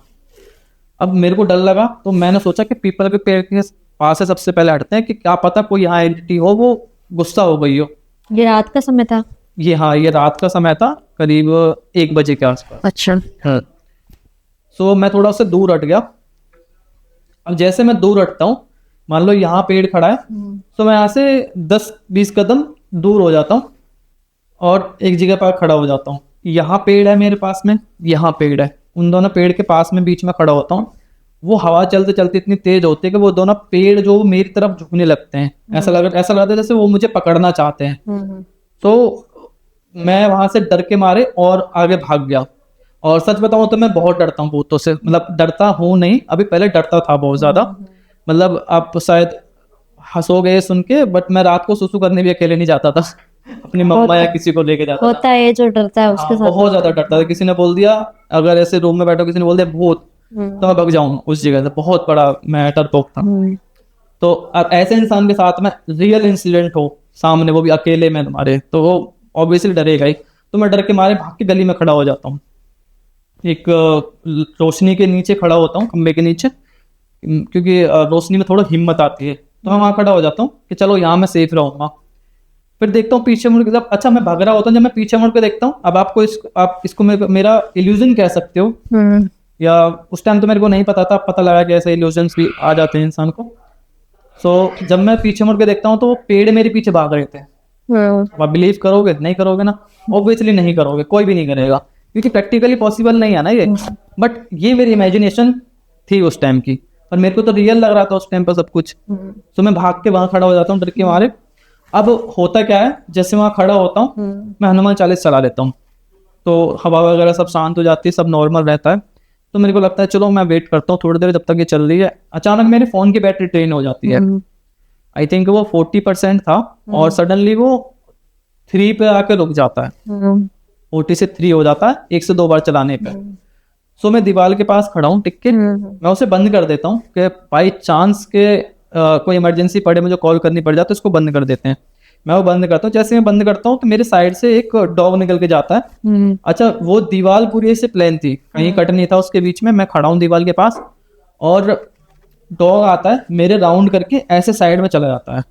अब मेरे को डर लगा तो मैंने सोचा कि पीपल के पेड़ के पास से सबसे पहले हटते हैं कि क्या पता कोई यहाँ एंटिटी हो, वो गुस्सा हो गई हो। ये रात का समय था? ये रात का समय था, करीब 1 बजे के आसपास। अच्छा। सो मैं थोड़ा उससे दूर हट गया। अब जैसे मैं दूर हटता हूँ, मान लो यहाँ पेड़ खड़ा है, तो मैं यहाँ से 10-20 कदम दूर हो जाता हूँ और एक जगह पर खड़ा हो जाता हूँ। यहाँ पेड़ है मेरे पास में, यहाँ पेड़ है, उन दोनों पेड़ के पास में बीच में खड़ा होता हूँ। वो हवा चलते चलते इतनी तेज होती है कि वो दोनों पेड़ जो मेरी तरफ झुकने लगते हैं, ऐसा लगता है जैसे वो मुझे पकड़ना चाहते हैं। तो मैं वहां से डर के मारे और आगे भाग गया। और सच बताऊं तो मैं बहुत डरता हूँ भूतों से, मतलब डरता हूँ नहीं, अभी पहले डरता था बहुत ज्यादा। मतलब आप शायद हंसोगे ये सुन के, बट मैं रात को सुसु करने भी अकेले नहीं जाता था अपनी मम्मा या किसी को लेके जाता होता है जो डरता है उसके हाँ, साथ। बहुत ज्यादा डरता था। किसी ने बोल दिया, अगर ऐसे रूम में बैठो किसी ने बोल दिया भूत, तो मैं भाग जाऊंगा उस जगह से, बहुत बड़ा मैं डरपोक था। तो अब ऐसे इंसान के साथ में रियल इंसिडेंट हो सामने, वो भी अकेले में तुम्हारे, तो वो ऑब्वियसली डरेगा ही। तो मैं डर के मारे भाग के गली में खड़ा हो जाता हूँ, एक रोशनी के नीचे खड़ा होता हूँ, खंबे के नीचे, क्योंकि रोशनी में थोड़ा हिम्मत आती है। तो मैं वहाँ खड़ा हो जाता हूँ कि चलो यहाँ मैं सेफ रहूंगा। फिर देखता हूँ पीछे मुड़ के, जब अच्छा मैं भाग रहा होता हूँ, जब मैं पीछे मुड़ के देखता हूँ, अब आप इसको मेरा इल्यूजन कह सकते हो, या उस टाइम तो मेरे को नहीं पता था, पता लगा कि ऐसे इल्यूजन्स भी आ जाते हैं इंसान को। सो जब मैं पीछे मुड़ के देखता हूँ तो वो पेड़ मेरे पीछे भाग रहे थे। आप बिलीव करोगे? नहीं करोगे ना, ऑब्वियसली नहीं करोगे, कोई भी नहीं करेगा, क्योंकि प्रैक्टिकली पॉसिबल नहीं है ना ये। बट ये मेरी इमेजिनेशन थी उस टाइम की, और मेरे को तो रियल लग रहा था उस टाइम पर सब कुछ। तो मैं भाग के वहां खड़ा हो जाता हूँ डर के मारे। अब होता क्या है, जैसे वहां खड़ा होता हूँ मैं हनुमान चालीसा चला लेता हूँ, तो हवा वगैरह सब शांत हो जाती है, सब नॉर्मल रहता है। तो मेरे को लगता है चलो मैं वेट करता हूँ थोड़ी देर जब तक ये चल रही है। अचानक मेरे फोन की बैटरी ड्रेन हो जाती है, आई थिंक वो 40% था, और सडनली वो 3 पे आके रुक जाता है। 40 से 3 हो जाता है 1 से 2 बार चलाने पे। सो मैं दीवार के पास खड़ा हूँ टिक के, मैं उसे बंद कर देता हूँ कि बाई चांस के कोई इमरजेंसी पड़े, मुझे कॉल करनी पड़ जाए तो इसको बंद कर देते हैं। मैं वो बंद करता हूँ। जैसे मैं बंद करता हूँ तो मेरे साइड से एक डॉग निकल के जाता है। अच्छा, वो दीवार पूरी ऐसे प्लेन थी, कहीं कट नहीं था उसके बीच में। मैं खड़ा हूँ दीवार के पास और डॉग आता है मेरे राउंड करके ऐसे साइड में चला जाता है,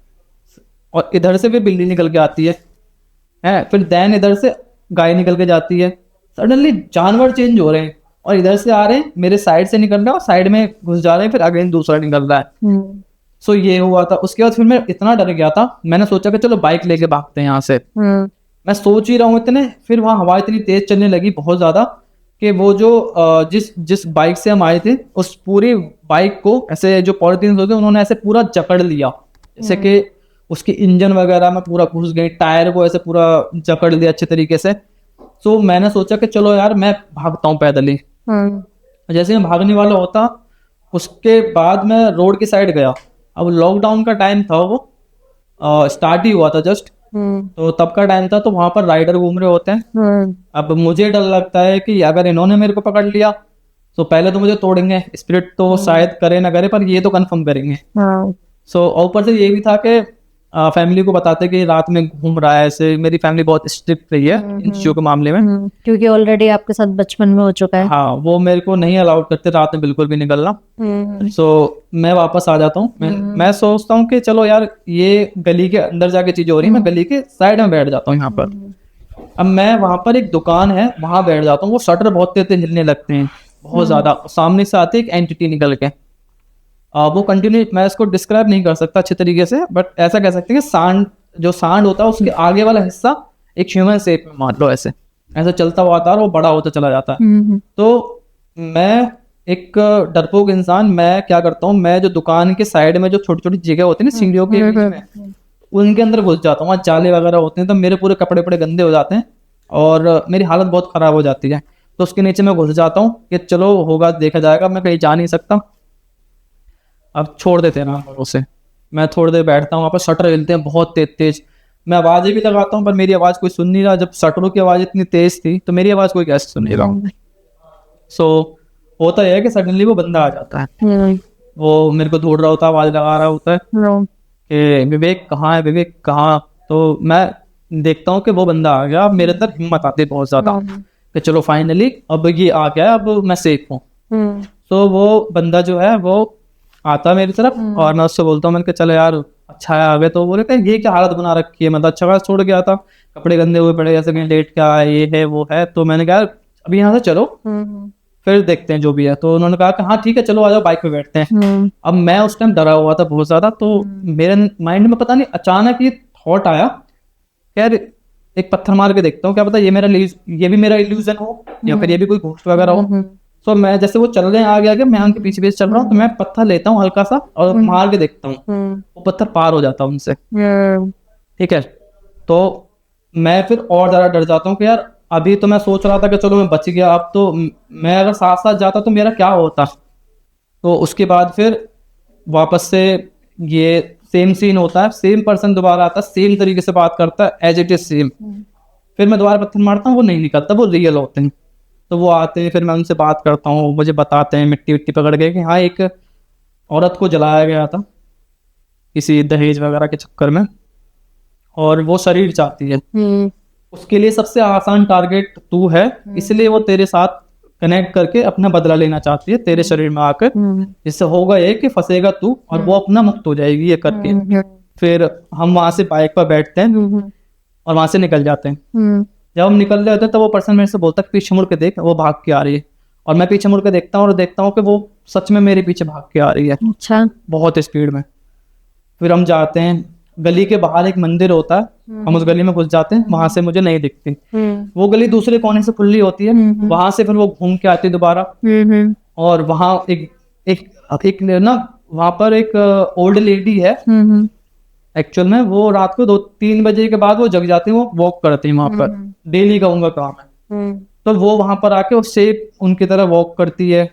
और इधर से फिर बिल्ली निकल के आती है, फिर देन इधर से गाय निकल के जाती है। सडनली जानवर चेंज हो रहे हैं, और इधर से आ रहे हैं, मेरे साइड से निकल रहा है और साइड में घुस जा रहे हैं, फिर अगेन दूसरा निकल रहा है। सो ये हुआ था। उसके बाद फिर मैं इतना डर गया था, मैंने सोचा कि चलो बाइक लेके भागते हैं यहाँ से। मैं सोच ही रहा हूँ इतने, फिर वहां हवा इतनी तेज चलने लगी बहुत ज्यादा कि वो जो जिस बाइक से हम आए थे उस पूरी बाइक को ऐसे जो पॉलिथीन होते उन्होंने ऐसे पूरा जकड़ लिया, जैसे कि उसकी इंजन वगैरह में पूरा घुस गई, टायर को ऐसे पूरा जकड़ लिया अच्छे तरीके से। सो मैंने सोचा कि चलो यार मैं भागता हूँ पैदल ही। जैसे मैं भागने वाला होता, उसके बाद मैं रोड की साइड गया। अब लॉकडाउन का टाइम था, वो स्टार्ट ही हुआ था जस्ट, तो तब का टाइम था, तो वहां पर राइडर घूम रहे होते हैं। अब मुझे डर लगता है कि अगर इन्होंने मेरे को पकड़ लिया तो पहले तो मुझे तोड़ेंगे, स्पिरिट तो शायद करे ना करे, पर ये तो कंफर्म करेंगे। सो ऊपर से ये भी था कि फैमिली को बताते कि रात में घूम रहा है ऐसे। मेरी फैमिली बहुत स्ट्रिक्ट रही है इन चीजों के मामले में, क्योंकि ऑलरेडी आपके साथ बचपन में हो चुका है। हाँ, वो मेरे को नहीं अलाउड करते रात में बिल्कुल भी निकलना। सो मैं वापस आ जाता हूँ। मैं सोचता हूँ कि चलो यार ये गली के अंदर जाके चीजें हो रही है, मैं गली के साइड में बैठ जाता हूँ यहाँ पर। अब मैं वहां पर एक दुकान है वहां बैठ जाता हूँ। वो शटर बहुत तेज तेज हिलने लगते हैं, बहुत ज्यादा। सामने से आते एक एंटिटी निकल के, वो कंटिन्यू, मैं इसको डिस्क्राइब नहीं कर सकता अच्छे तरीके से, बट ऐसा कह सकते हैं कि सांड होता है उसके आगे वाला हिस्सा एक ह्यूमन शेप में मान लो ऐसे चलता हुआ आता है और वो बड़ा होता चला जाता है। तो मैं एक डरपोक इंसान, मैं क्या करता हूँ, मैं जो दुकान के साइड में जो छोटी छोटी जगह होती है ना सीढ़ियों के बीच में, उनके अंदर घुस जाता हूँ, वहाँ जाले वगैरह होते हैं, तो मेरे पूरे कपड़े वपड़े गंदे हो जाते हैं और मेरी हालत बहुत ख़राब हो जाती है। तो उसके नीचे मैं घुस जाता हूँ कि चलो होगा देखा जाएगा, मैं कहीं जा नहीं सकता, अब छोड़ देते हैं ना भरोसे। मैं थोड़ी देर बैठता हूँ, वहाँ पर शटर हिलते हैं बहुत तेज तेज, मैं आवाज़ें भी लगाता हूँ पर मेरी आवाज़ कोई सुन नहीं रहा। जब शटरों की आवाज़ इतनी तेज थी तो मेरी आवाज़ कोई कैसे सुन नहीं रहा। सो होता यह है कि सडनली वो बंदा आ जाता है, वो मेरे को ढूंढ रहा होता है, आवाज़ लगा रहा होता है कि विवेक कहाँ है, विवेक कहाँ। तो मैं देखता हूँ कि वो बंदा आ गया, अब मेरे अंदर हिम्मत आती है बहुत ज़्यादा कि चलो फाइनली अब ये आ गया, अब मैं सेफ हूँ। तो वो बंदा जो है वो आता है मेरी तरफ और मैं उससे बोलता हूँ, मैंने कहा चलो यार अच्छा है आ गए। तो बोले कि ये क्या हालत बना रखी है, मतलब अच्छा खासा छोड़ गया था, कपड़े गंदे हुए पड़े, जैसे कहीं लेट क्या है, ये है वो है। तो मैंने कहा अभी यहाँ से चलो फिर देखते हैं जो भी है। तो उन्होंने कहा कि हाँ ठीक है चलो आ जाओ, बाइक पे बैठते हैं। अब मैं उस टाइम डरा हुआ था बहुत ज्यादा, तो मेरे माइंड में पता नहीं अचानक ये थॉट आया कि यार एक पत्थर मार के देखता हूँ, क्या पता ये भी मेरा इल्यूजन हो या फिर ये भी कोई घोस्ट वगैरह हो। तो मैं जैसे वो चल रहे हैं आगे आगे, मैं उनके पीछे पीछे चल रहा हूँ, तो मैं पत्थर लेता हूँ हल्का सा और मार के देखता हूँ, वो पत्थर पार हो जाता है उनसे। ठीक है, तो मैं फिर और ज्यादा डर जाता हूँ कि यार अभी तो मैं सोच रहा था कि चलो मैं बच गया, अब तो मैं अगर साथ साथ जाता तो मेरा क्या होता। तो उसके बाद फिर वापस से ये सेम सीन होता है, सेम पर्सन दोबारा आता है, सेम तरीके से बात करता है एज इट इज सेम। फिर मैं दोबारा पत्थर मारता हूँ, वो नहीं निकलता, वो रियल होते हैं। तो वो आते हैं, फिर मैं उनसे बात करता हूँ, मुझे बताते हैं मिट्टी विट्टी पकड़ के कि हाँ एक औरत को जलाया गया था किसी दहेज वगैरह के चक्कर में और वो शरीर चाहती है, उसके लिए सबसे आसान टारगेट तू है, इसलिए वो तेरे साथ कनेक्ट करके अपना बदला लेना चाहती है तेरे शरीर में आकर। जिससे होगा ये कि फंसेगा तू और वो अपना मुक्त हो जाएगी ये करके। फिर हम वहां से बाइक पर बैठते हैं और वहां से निकल जाते हैं। जब हम निकल रहे होते हैं तो वो पर्सन मेरे से बोलता है पीछे मुड़ के देख, वो भाग के आ रही है। और मैं पीछे मुड़ के देखता हूँ और देखता हूँ कि वो सच में मेरे पीछे भाग के आ रही है, अच्छा बहुत स्पीड में। फिर हम जाते हैं, गली के बाहर एक मंदिर होता है, हम उस गली में घुस जाते हैं, वहां से मुझे नहीं दिखती। वो गली दूसरे कोने से खुली होती है, वहां से फिर वो घूम के आती है दोबारा। और वहां एक ना वहां पर एक ओल्ड लेडी है, एक्चुअल में वो रात को 2-3 बजे के बाद वो जग जाती है, वो वॉक करती है वहां पर, डेली का उनका काम है। तो वो वहां पर आके उससे उनकी तरह वॉक करती है।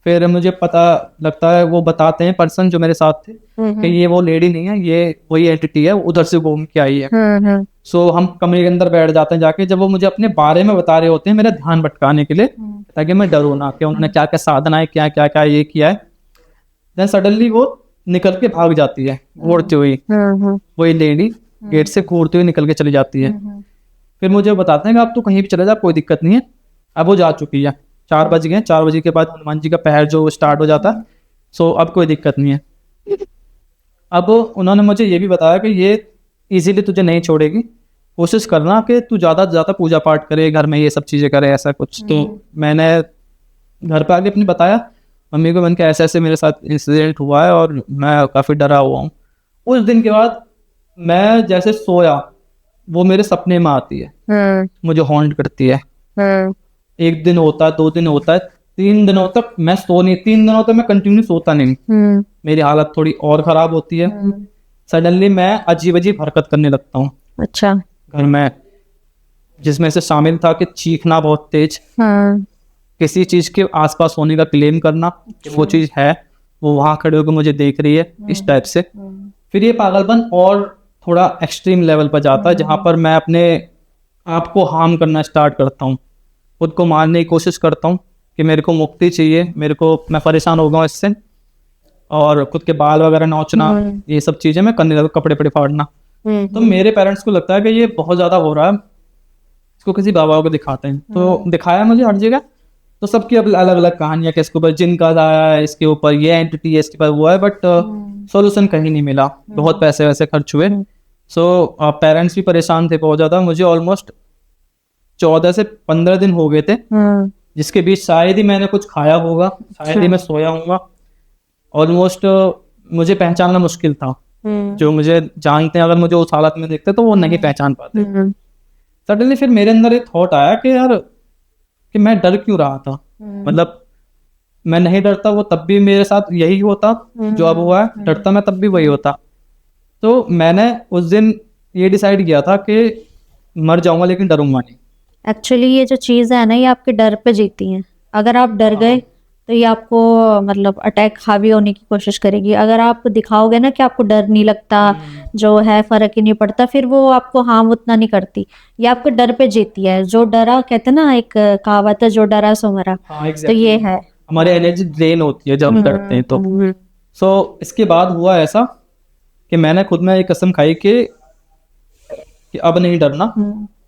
फिर मुझे पता लगता है, वो बताते हैं पर्सन जो मेरे साथ थे कि ये वो लेडी नहीं है, ये वही एंटिटी है, उधर से घूम के आई है। सो हम कमरे के अंदर बैठ जाते हैं जाके। जब वो मुझे अपने बारे में बता रहे होते हैं मेरा ध्यान भटकाने के लिए, ताकि मैं डरूं ना कि उन्होंने क्या क्या साधना है, क्या क्या क्या ये किया है। देन सडनली वो निकल के भाग जाती है घूरती हुई, वही लेडी गेट से घूरती हुई निकल के चली जाती है। फिर मुझे बताते हैं कि आप तो कहीं भी चले जा, कोई दिक्कत नहीं है। अब वो जा चुकी है, 4 बज गए, 4 बजे के बाद हनुमान जी का पहर जो स्टार्ट हो जाता है। सो अब कोई दिक्कत नहीं है। अब उन्होंने मुझे ये भी बताया कि ये इजीली तुझे नहीं छोड़ेगी, कोशिश करना कि तू ज़्यादा से ज़्यादा पूजा पाठ करे, घर में ये सब चीज़ें करे, ऐसा कुछ। तो मैंने घर पे आके अपनी बताया मम्मी को, मैंने कहा ऐसे ऐसे मेरे साथ इंसिडेंट हुआ है और मैं काफ़ी डरा हुआ हूँ। उस दिन के बाद मैं जैसे सोया वो मेरे सपने में आती है, मुझे हॉन्ट करती है। 1 दिन होता है, 2 दिन होता है, 3 दिनों तक मैं 3 दिनों तक मैं कंटिन्यू सोता नहीं। मेरी हालत थोड़ी और खराब होती है। सडनली मैं अजीब अजीब हरकत करने लगता हूँ अच्छा घर में, जिसमें से शामिल था कि चीखना बहुत तेज, किसी चीज के आसपास होने का क्लेम करना कि वो चीज है, वो वहां खड़े होकर मुझे देख रही है, इस टाइप से। फिर ये पागलपन और थोड़ा एक्सट्रीम लेवल पर जाता है, जहां पर मैं अपने आप को हार्म करना स्टार्ट करता हूँ, खुद को मारने की कोशिश करता हूँ कि मेरे को मुक्ति चाहिए, मैं परेशान हो गया हूँ इससे। और खुद के बाल वगैरह नोचना, ये सब चीजें मैं करने लगा, कपड़े पड़े फाड़ना। तो मेरे पेरेंट्स को लगता है कि ये बहुत ज्यादा हो रहा है, इसको किसी बाबा को दिखाते हैं। तो दिखाया मुझे हर जगह, तो सबकी अब अलग अलग कहानियां कि इसके ऊपर जिन का आया है, इसके ऊपर ये एंटिटी है, इसके ऊपर वो है, बट सॉल्यूशन कहीं नहीं मिला, बहुत पैसे वैसे खर्च हुए। सो पेरेंट्स भी परेशान थे बहुत ज्यादा। मुझे ऑलमोस्ट 14 से 15 दिन हो गए थे, जिसके बीच शायद ही मैंने कुछ खाया होगा, शायद ही मैं सोया हूँगा। ऑलमोस्ट मुझे पहचानना मुश्किल था, जो मुझे जानते हैं अगर मुझे उस हालत में देखते तो वो नहीं पहचान पाते। सडनली फिर मेरे अंदर एक थॉट आया कि यार कि मैं डर क्यों रहा था, मतलब मैं नहीं डरता वो तब भी मेरे साथ यही होता जो अब हुआ है, डरता मैं तब भी वही होता। तो मैंने उस दिन ये डिसाइड किया था कि मर जाऊंगा लेकिन डरूंगा नहीं। एक्चुअली ये जो चीज़ है ना, ये आपके डर पे जीती हैं। अगर आप डर गए तो ये आपको मतलब अटैक हावी होने की कोशिश करेगी। अगर आप दिखाओगे ना कि आपको डर नहीं लगता, जो है फर्क ही नहीं पड़ता, फिर वो आपको हार्म उतना नहीं करती। ये आपके डर पे जीती है। जो डरा, कहते हैं ना, एक कहावत है, जो डरा सो मरा। हाँ तो ये है। हमारी एनर्जी ड्रेन होती है जब हम डरते हैं तो। सो इसके बाद हुआ ऐसा कि मैंने खुद में एक कसम खाई कि अब नहीं डरना।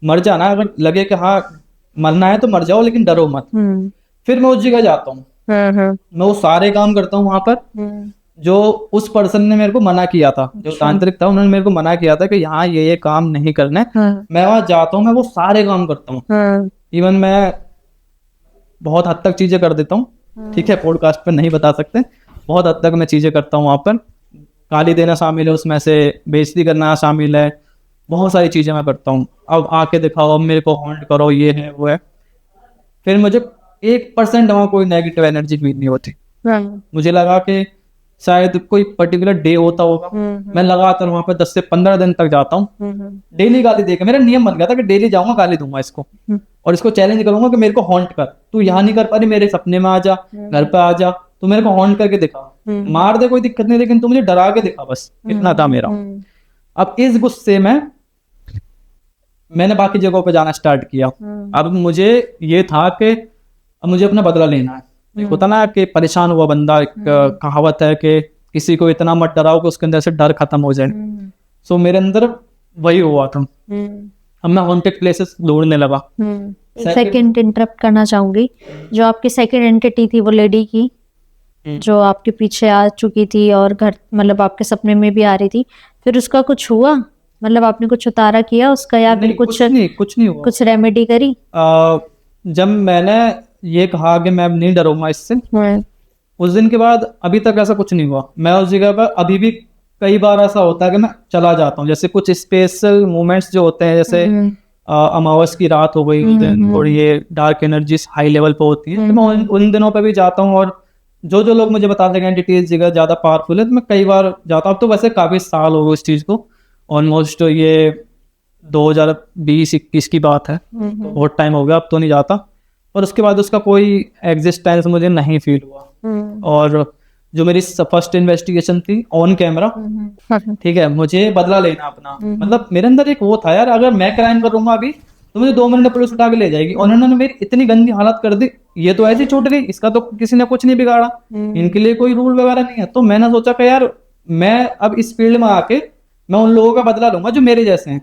मर जाना, अगर लगे कि हाँ मरना है तो मर जाओ लेकिन डरो मत। फिर मैं उस जगह जाता हूँ, मैं वो सारे काम करता हूँ वहां पर जो उस पर्सन ने मेरे को मना किया था, जो तांत्रिक था उन्होंने मेरे को मना किया था कि यहाँ ये काम नहीं करना है। मैं वहां जाता हूँ, मैं वो सारे काम करता हूँ। इवन मैं बहुत हद तक चीजें कर देता हूँ, ठीक है, पॉडकास्ट पे नहीं बता सकते। बहुत हद तक मैं चीजें करता हूँ वहां पर। गाली देना शामिल है उसमें से, बेइज्जती करना शामिल है, बहुत सारी चीजें मैं करता हूँ। अब आके दिखाओ, अब मेरे को हॉन्ट करो, ये है वो है। फिर मुझे 1% वहाँ कोई नेगेटिव एनर्जी फील नहीं होती। मुझे लगा कि शायद कोई पर्टिकुलर डे होता होगा। मैं लगातार वहां पर 10 से 15 दिन तक जाता हूँ। डेली गाली देकर मेरा नियम बन गया था कि डेली जाऊंगा, गाली दूंगा इसको और इसको चैलेंज करूंगा कि मेरे को हॉन्ट कर। तू यहाँ नहीं कर पा रही, मेरे सपने में आ जा, घर पे आ जा, तू मेरे को हॉन्ट करके दिखा। मार दे कोई दिक्कत नहीं, लेकिन तू मुझे डरा के दिखा, बस इतना था मेरा। अब इस गुस्से में मैंने बाकी जगहों पे जाना स्टार्ट किया। अब मुझे ये था कि अब मुझे अपना बदला लेना है। एक होता ना कि परेशान हुआ बंदा, एक कहावत है कि किसी को इतना मत डराओ कि उसके अंदर से डर खत्म हो जाए। सो मेरे अंदर वही हुआ था। अब मैं हॉन्टेड प्लेसेस ढूंढने लगा। सेकंड इंटरप्ट करना चाहूंगी। जो आपकी सेकंड एंटिटी थी, वो लेडी की, जो आपके पीछे आ चुकी थी और घर मतलब आपके सपने में भी आ रही थी, फिर उसका कुछ हुआ? मतलब आपने कुछ उतारा किया उसका, या फिर कुछ नहीं हुआ। कुछ रेमेडी करी? जब मैंने ये कहा कि मैं नहीं डरूंगा इससे, उस दिन के बाद अभी तक ऐसा कुछ नहीं हुआ। मैं उस जगह पर अभी भी कई बार ऐसा होता है कि मैं चला जाता हूँ। जैसे कुछ स्पेशल मोमेंट्स जो होते हैं, जैसे अमावस की रात हो गई, और ये डार्क एनर्जीज हाई लेवल पे होती है, तो मैं उन दिनों पे भी जाता हूँ। और जो लोग मुझे बताते हैं एंटिटीज जगह ज्यादा पावरफुल है, तो मैं कई बार जाता हूँ। तो वैसे काफी साल हो गए इस चीज को, ऑलमोस्ट ये 2020-21 की बात है, तो बहुत टाइम हो गया, अब तो नहीं जाता। और उसके बाद उसका कोई एग्जिस्टेंस मुझे नहीं फील हुआ। और जो मेरी फर्स्ट इन्वेस्टिगेशन थी ऑन कैमरा, ठीक है, मुझे बदला लेना अपना। मतलब मेरे अंदर एक वो था यार, अगर मैं क्राइम करूंगा अभी तो मुझे 2 मिनट पुलिस उठा के ले जाएगी। और उन्होंने मेरी इतनी गंदी हालत कर दी, ये तो ऐसी छूट गई, इसका तो किसी ने कुछ नहीं बिगाड़ा, इनके लिए कोई रूल वगैरह नहीं है। तो मैंने सोचा कि यार मैं अब इस फील्ड में आके मैं उन लोगों का बदला लूंगा जो मेरे जैसे हैं,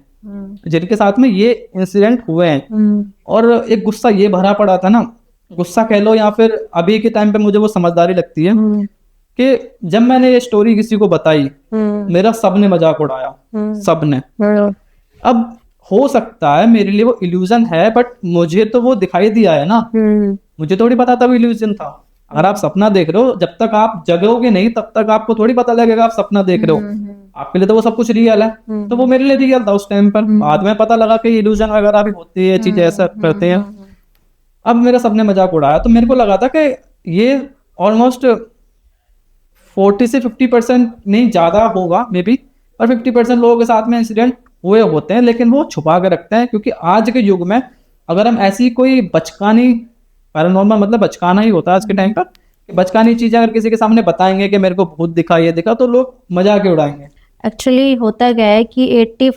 जिनके साथ में ये इंसिडेंट हुए हैं। और एक गुस्सा ये भरा पड़ा था ना, गुस्सा कह लो या फिर अभी के टाइम पे मुझे वो समझदारी लगती है कि जब मैंने ये स्टोरी किसी को बताई, मेरा सबने मजाक उड़ाया, सबने। अब हो सकता है मेरे लिए वो इल्यूजन है, बट मुझे तो वो दिखाई दिया है ना, मुझे थोड़ी पता था वो इल्यूजन था। अगर आप सपना देख रहे हो, जब तक आप जगोगे नहीं तब तक आपको थोड़ी पता लगेगा आप सपना देख रहे हो। आपके लिए तो वो सब कुछ रियल है, तो वो मेरे लिए रियल था उस टाइम पर। बाद में पता लगा कि इल्यूजन वगैरह भी होती है, चीजें ऐसा करते हैं। अब मेरा सबने मजाक उड़ाया, तो मेरे को लगा था कि ये ऑलमोस्ट 40 से 50% नहीं ज्यादा होगा मे बी, और 50% लोगों के साथ में इंसिडेंट हुए होते हैं, लेकिन वो छुपा के रखते हैं। क्योंकि आज के युग में अगर हम ऐसी कोई बचकानी, पैरानॉर्मल मतलब बचकाना ही होता है आज के टाइम पर, बचकानी चीजें अगर किसी के सामने बताएंगे कि मेरे को भूत दिखा, ये दिखा, तो लोग मजाक उड़ाएंगे। एक्चुअली होता क्या है कि 80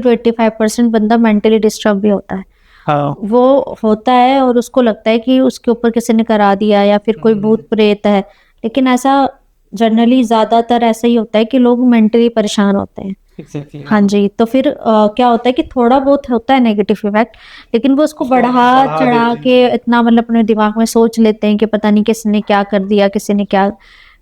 to 85% बंदा मेंटली डिस्टर्ब भी होता है। हाँ। वो होता है और उसको लगता है कि उसके ऊपर किसी ने करा दिया या फिर कोई भूत प्रेत है, लेकिन ऐसा जनरली ज्यादातर ऐसा ही होता है कि लोग मेंटली परेशान होते हैं। हाँ जी। तो फिर क्या होता है कि थोड़ा बहुत होता है नेगेटिव इफेक्ट, लेकिन वो उसको बढ़ा चढ़ा के इतना मतलब अपने दिमाग में सोच लेते हैं कि पता नहीं किसी ने क्या कर दिया, किसी ने क्या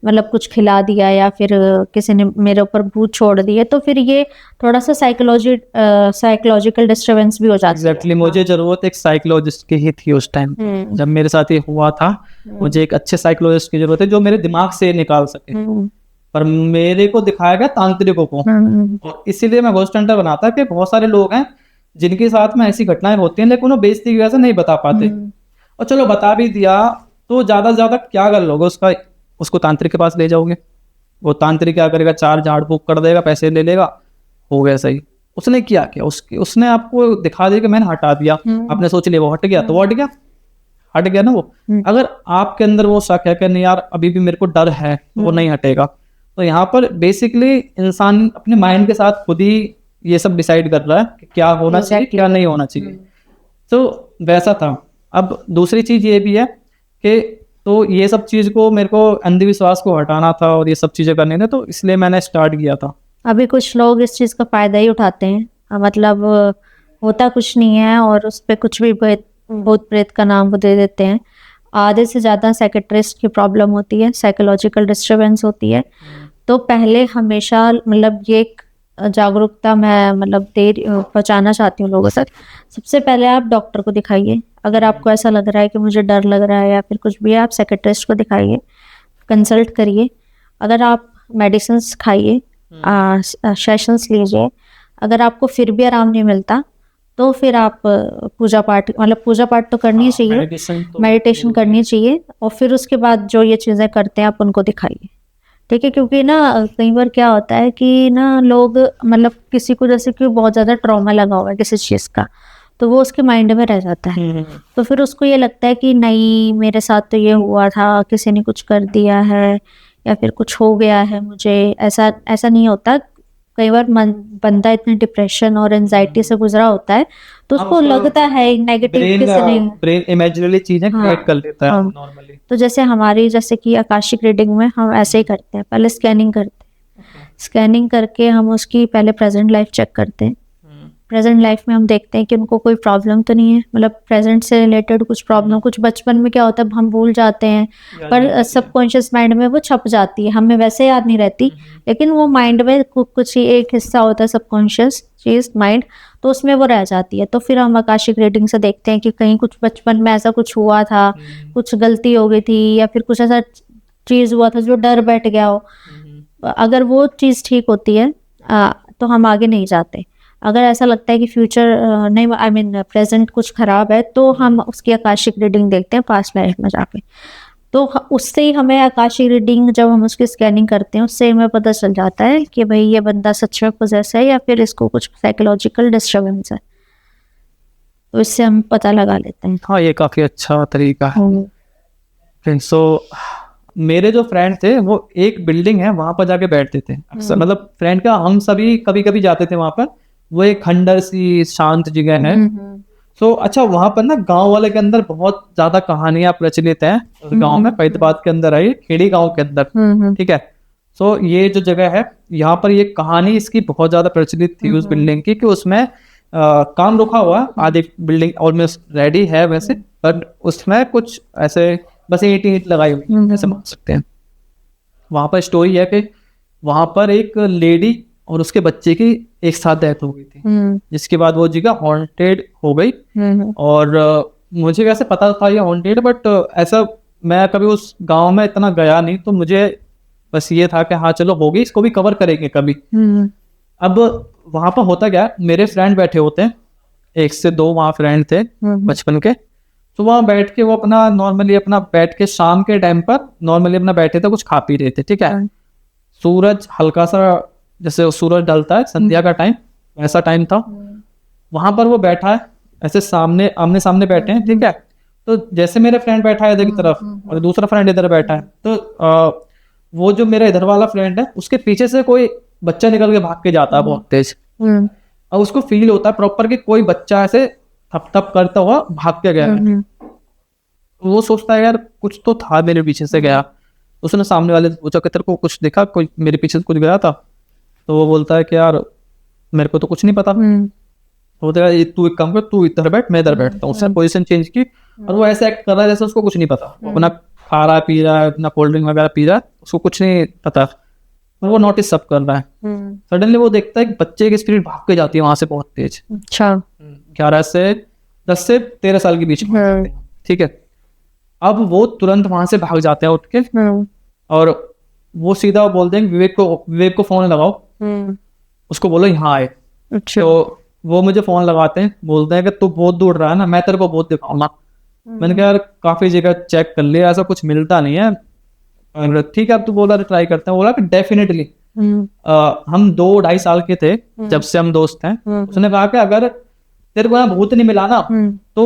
मतलब कुछ खिला दिया, या फिर किसी ने मेरे ऊपर भूत छोड़ दिए। तो फिर ये थोड़ा सा साइकोलॉजिकल डिस्टर्बेंस भी हो जाती है। एग्जैक्टली, मुझे जरूरत एक साइकोलॉजिस्ट की ही थी उस टाइम जब मेरे साथ ये हुआ था। मुझे एक अच्छे साइकोलॉजिस्ट की जरूरत है जो मेरे दिमाग से निकाल सके, पर मेरे को दिखाया गया तांत्रिकों को। और इसीलिए मैं घोस्ट हंटर बनाता कि बहुत सारे लोग हैं जिनके साथ में ऐसी घटनाएं होती हैं, लेकिन वो बेइज्जती की वजह से नहीं बता पाते। और चलो बता भी दिया तो ज्यादा से ज्यादा क्या कर लोगे, उसको तांत्रिक के पास ले जाओगे, वो तांत्रिक क्या करेगा, 4 झाड़ फूक कर देगा, पैसे ले लेगा, हो गया सही। उसने क्या किया, उसने आपको दिखा दिया कि मैंने हटा दिया, आपने सोच लिया वो हट गया, तो वो हट गया ना वो। अगर आपके अंदर वो शक है कि नहीं यार अभी भी मेरे को डर है, तो वो नहीं हटेगा। तो यहाँ पर बेसिकली इंसान अपने माइंड के साथ खुद ही ये सब डिसाइड कर रहा है कि क्या होना चाहिए, क्या नहीं होना चाहिए। तो वैसा था। अब दूसरी चीज ये भी है कि तो ये सब चीज को मेरे को अंधविश्वास को हटाना था और ये सब चीजें करनी थी, तो इसलिए मैंने स्टार्ट किया था। अभी कुछ लोग इस चीज का फायदा ही उठाते हैं, मतलब होता कुछ नहीं है और उस पे कुछ भी भूत प्रेत का नाम वो दे देते हैं। आधे से ज्यादा साइकेट्रिस्ट की प्रॉब्लम होती है, साइकोलॉजिकल डिस्टर्बेंस होती है। तो पहले हमेशा मतलब ये एक जागरूकता मैं मतलब पहुंचाना चाहती हूँ लोगों तक। सबसे पहले आप डॉक्टर को दिखाइए। अगर आपको ऐसा लग रहा है कि मुझे डर लग रहा है या फिर कुछ भी है, आप साइकेट्रिस्ट को दिखाइए, कंसल्ट करिए। अगर आप मेडिसिन खाइए, सेशंस लीजिए, अगर आपको फिर भी आराम नहीं मिलता तो फिर आप पूजा पाठ तो करनी चाहिए, मेडिटेशन करनी चाहिए, और फिर उसके बाद जो ये चीज़ें करते हैं आप उनको दिखाइए, ठीक है। क्योंकि ना कई बार क्या होता है कि ना लोग मतलब किसी को जैसे कि बहुत ज़्यादा ट्रॉमा लगा हुआ है किसी चीज़ का, तो वो उसके माइंड में रह जाता है। तो फिर उसको ये लगता है कि नहीं मेरे साथ तो ये हुआ था, किसी ने कुछ कर दिया है या फिर कुछ हो गया है मुझे। ऐसा नहीं होता। कई बार बंदा इतने डिप्रेशन और एंजाइटी से गुजरा होता है तो उसको लगता है नेगेटिव ब्रेन इमेजिनरी चीजें क्रिएट कर लेता है नॉर्मली। तो जैसे कि आकाशिक रीडिंग में हम ऐसे ही करते हैं, पहले स्कैनिंग करते हैं। स्कैनिंग करके हम उसकी पहले प्रेजेंट लाइफ चेक करते हैं। प्रेजेंट लाइफ में हम देखते हैं कि उनको कोई प्रॉब्लम तो नहीं है, मतलब प्रेजेंट से रिलेटेड कुछ प्रॉब्लम। कुछ बचपन में क्या होता है हम भूल जाते हैं, पर सबकॉन्शियस माइंड में वो छप जाती है, हमें वैसे याद नहीं रहती, लेकिन वो माइंड में कुछ ही एक हिस्सा होता है सबकॉन्शियस चीज माइंड, तो उसमें वो रह जाती है। तो फिर हम आकाशिक रीडिंग से देखते हैं कि कहीं कुछ बचपन में ऐसा कुछ हुआ था, कुछ गलती हो गई थी या फिर कुछ ऐसा चीज हुआ था जो डर बैठ गया हो। अगर वो चीज ठीक होती है तो हम आगे नहीं जाते। अगर ऐसा लगता है कि फ्यूचर नहीं प्रेजेंट कुछ खराब है, तो हम उसकी आकाशिक रीडिंग देखते हैं पास्ट लाइफ में जाके। तो उससे ही हमें आकाशिक रीडिंग जब हम उसकी स्कैनिंग करते हैं उससे हमें पता चल जाता है कि भाई ये बंदा सच में पोजेस है या फिर इसको कुछ साइकोलॉजिकल डिस्टर्बेंस है, तो इससे हम पता लगा लेते हैं। हाँ, ये काफी अच्छा तरीका है। सो मेरे जो फ्रेंड थे वो एक बिल्डिंग है वहां पर जाके बैठते थे अक्सर, मतलब फ्रेंड का हम सभी कभी कभी जाते थे वहां पर। वो एक खंडर सी शांत जगह है। तो अच्छा वहां पर ना गांव वाले के अंदर बहुत ज्यादा कहानियां प्रचलित हैं गांव में, फरीदाबाद के अंदर है, खेड़ी गांव के अंदर, ठीक है। तो ये जो जगह है यहाँ पर ये कहानी इसकी बहुत ज्यादा प्रचलित थी उस बिल्डिंग की, कि उसमें काम रुका हुआ, आधी बिल्डिंग ऑलमोस्ट रेडी है वैसे, बट उसमें कुछ ऐसे बस ईंट लगाई हुई ऐसे मान सकते हैं। वहां पर स्टोरी है कि वहां पर एक लेडी और उसके बच्चे की एक साथ डेथ हो गई थी, जिसके बाद वो जगह हॉन्टेड हो गई। और मुझे वैसे पता था ये हॉन्टेड, बट ऐसा मैं कभी उस गांव में इतना गया नहीं, तो मुझे बस ये था कि हाँ चलो होगी, इसको भी कवर करेंगे कभी। अब वहां पर होता क्या, मेरे फ्रेंड बैठे होते हैं, 1 से 2 वहाँ फ्रेंड थे बचपन के। तो वहाँ बैठ के वो अपना नॉर्मली अपना बैठ के शाम के टाइम पर नॉर्मली अपना बैठे थे, कुछ खा पी रहे थे, ठीक है। सूरज हल्का सा जैसे सूरज ढलता है संध्या का टाइम, ऐसा टाइम था। वहां पर वो बैठा है ऐसे सामने आमने सामने बैठे हैं, ठीक है। तो जैसे मेरे फ्रेंड बैठा है इधर की तरफ और दूसरा फ्रेंड इधर बैठा है, तो वो जो मेरा इधर वाला फ्रेंड है उसके पीछे से कोई बच्चा निकल के भाग के जाता है बहुत तेज। और उसको फील होता है प्रॉपर कि कोई बच्चा ऐसे थप थप करता हुआ भाग के गया है। वो सोचता है यार कुछ तो था मेरे पीछे से गया। उसने सामने वाले से पूछा कि तेरे को कुछ दिखा, कोई मेरे पीछे से कुछ गया था? तो वो बोलता है कि यार मेरे को तो कुछ नहीं पता। तो तू एक काम कर, तू इधर बैठ, मैं इधर बैठता हूँ। उसने पोजीशन चेंज की और वो ऐसा एक्ट कर रहा है जैसे उसको कुछ नहीं पता। वो अपना खा रहा है, पी रहा है, अपना कोल्ड ड्रिंक वगैरह पी रहा है, उसको कुछ नहीं पता, और वो नोटिस सब कर रहा है। सडनली वो देखता है कि बच्चे की स्पिरिट भाग के जाती है वहां से बहुत तेज। अच्छा 11 से 10 से 13 साल के बीच में, ठीक है। अब वो तुरंत वहां से भाग जाते हैं उठ के, और वो सीधा बोलते हैं विवेक को फोन लगाओ, उसको बोलो यहाँ आए। अच्छा। तो वो मुझे फोन लगाते हैं, बोलते हैं कि तू बहुत दूर रहा है ना, मैं तेरे को बहुत दिखाऊंगा। मैंने कहा यार काफी जगह चेक कर लिया, ऐसा कुछ मिलता नहीं है, और ठीक है अब तू बोला ट्राई करते हैं, बोला कि डेफिनेटली। हम 2-2.5 साल के थे जब से हम दोस्त हैं। उसने कहा कि अगर तेरे को यहाँ भूत नहीं मिला ना तो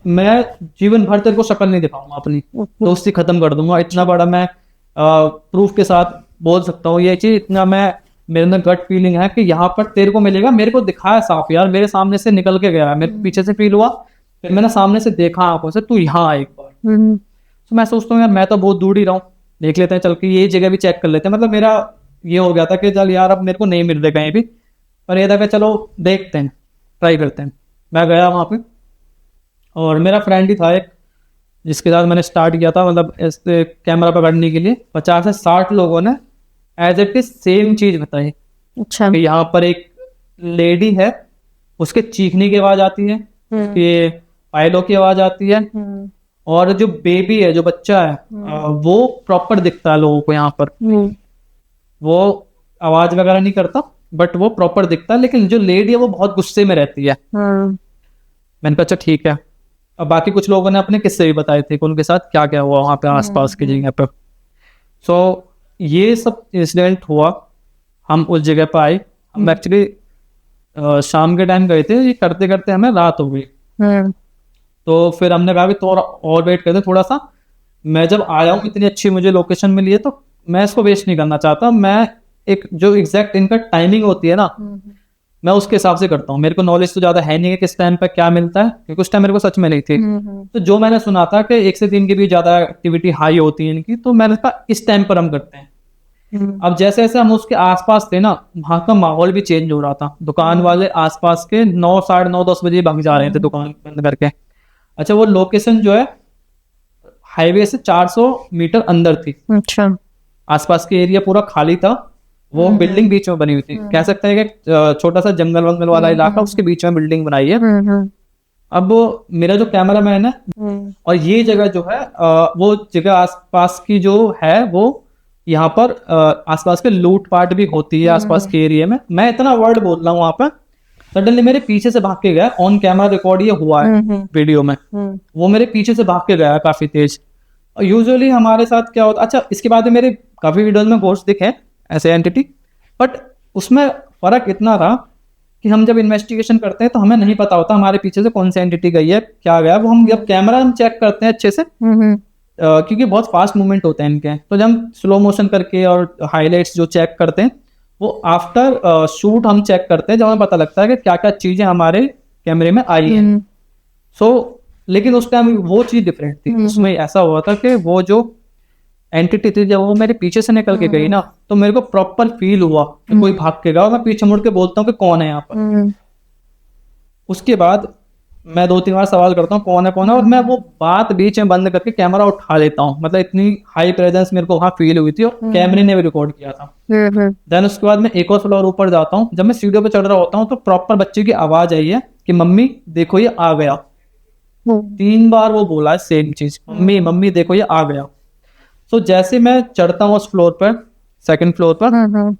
मैं जीवन भर तेरे को शक्ल नहीं दिखाऊंगा, अपनी दोस्ती खत्म कर दूंगा। इतना बड़ा मैं प्रूफ के साथ बोल सकता हूँ ये चीज, इतना मैं मेरे अंदर गट फीलिंग है कि यहाँ पर तेरे को मिलेगा। मेरे को दिखाया साफ यार, मेरे सामने से निकल के गया, मेरे पीछे से फील हुआ, फिर मैंने सामने से देखा आंखों से, तू यहाँ आ एक बार। तो मैं सोचता हूँ यार मैं तो बहुत दूर ही रहा हूँ, देख लेते हैं चल के ये जगह भी चेक कर लेते हैं। मतलब मेरा ये हो गया था कि चल यार अब मेरे को नहीं मिल रहे कहीं भी, पर ये था कि चलो देखते हैं, ट्राई करते हैं। मैं गया वहाँ पे और मेरा फ्रेंड ही था एक जिसके साथ मैंने स्टार्ट किया था। मतलब ऐसे कैमरा पकड़ने के लिए 50 से 60 लोगों ने एज इट इज सेम चीज बताई। अच्छा। कि यहाँ पर एक लेडी है, उसके चीखने की आवाज आती है, उसके पायलों की आवाज आती है, और जो बेबी है, जो बच्चा है, वो प्रॉपर दिखता है लोगों को यहाँ पर। वो आवाज वगैरह नहीं करता बट वो प्रॉपर दिखता है, लेकिन जो लेडी है वो बहुत गुस्से में रहती है। मैंने कहा अच्छा ठीक है। अब बाकी कुछ लोगों ने अपने किस्से भी बताए थे कि उनके साथ क्या क्या हुआ वहाँ पे आसपास की जगह पर। सो ये सब इंसिडेंट हुआ, हम उस जगह पर आए। हम एक्चुअली शाम के टाइम गए थे, ये करते करते हमें रात हो गई। तो फिर हमने कहा कि थोड़ा और वेट करते थोड़ा सा। मैं जब आया हूँ, इतनी अच्छी मुझे लोकेशन मिली है, तो मैं इसको वेस्ट नहीं करना चाहता। मैं एक जो एग्जैक्ट इनका टाइमिंग होती है ना, मैं उसके हिसाब से करता हूँ। मेरे को नॉलेज तो ज्यादा है नहीं है किस टाइम पे क्या मिलता है, क्योंकि उस टाइम मेरे को सच में नहीं थी। तो जो मैंने सुना था कि 1 से 3 के भी ज्यादा एक्टिविटी हाई होती है इनकी, तो मैंने कहा इस टाइम पर हम करते हैं। अब जैसे जैसे हम उसके आसपास थे ना, वहाँ का माहौल भी चेंज हो रहा था। दुकान वाले आसपास के 9, 9:30, 10 बजे भाग जा रहे थे दुकान बंद करके। अच्छा, वो लोकेशन जो है हाईवे से 400 मीटर अंदर थी। अच्छा। आसपास के एरिया पूरा खाली था, वो बिल्डिंग बीच में बनी हुई थी। कह सकते हैं कि छोटा सा जंगल वंगल वाला इलाका, उसके बीच में बिल्डिंग बनाई है। अब वो मेरा जो कैमरा मैन है, और ये जगह जो है, वो जगह आसपास की जो है, वो यहाँ पर आसपास के लूट पाट भी होती है आसपास के एरिया में। मैं इतना वर्ड बोल रहा हूँ वहां पर, सडनली मेरे पीछे से भाग के गया। ऑन कैमरा रिकॉर्ड ये हुआ है वीडियो में। वो मेरे पीछे से भाग के गया काफी तेज। यूजुअली हमारे साथ क्या होता, अच्छा इसके बाद मेरे काफी वीडियोज में घोस्ट दिखे ऐसे एंटिटी, बट उसमें फर्क इतना था कि हम जब इन्वेस्टिगेशन करते हैं तो हमें नहीं पता होता हमारे पीछे से कौन सी एंटिटी गई है, क्या गया। वो हम जब कैमरा हम चेक करते हैं अच्छे से, क्योंकि बहुत फास्ट मूवमेंट होते हैं इनके, तो जब हम स्लो मोशन करके और हाईलाइट्स जो चेक करते हैं, वो आफ्टर शूट हम चेक करते हैं, जब हमें पता लगता है कि क्या क्या चीजें हमारे कैमरे में आई हैं। लेकिन उस टाइम वो चीज डिफरेंट थी। उसमें ऐसा हुआ था कि वो जो एंटिटी थी, जब वो मेरे पीछे से निकल के गई ना, तो मेरे को प्रॉपर फील हुआ कि कोई भाग के गया। मैं पीछे मुड़ के बोलता हूँ कि कौन है यहाँ पर। उसके बाद मैं 2-3 बार सवाल करता हूँ कौन है कौन है, और मैं वो बात बीच में बंद करके कैमरा उठा लेता हूँ। मतलब इतनी हाई प्रेजेंस मेरे को वहाँ फील हुई थी, और कैमरे ने भी रिकॉर्ड किया था। देन उसके बाद मैं एक और फ्लोर ऊपर जाता हूँ। जब मैं सीढ़ियों पे चढ़ रहा होता हूँ तो प्रॉपर बच्चे की आवाज आई है कि मम्मी देखो ये आ गया। 3 बार वो बोला है सेम चीज, मम्मी मम्मी देखो ये आ गया। तो जैसे मैं चढ़ता हूँ उस फ्लोर पर, सेकंड फ्लोर पर,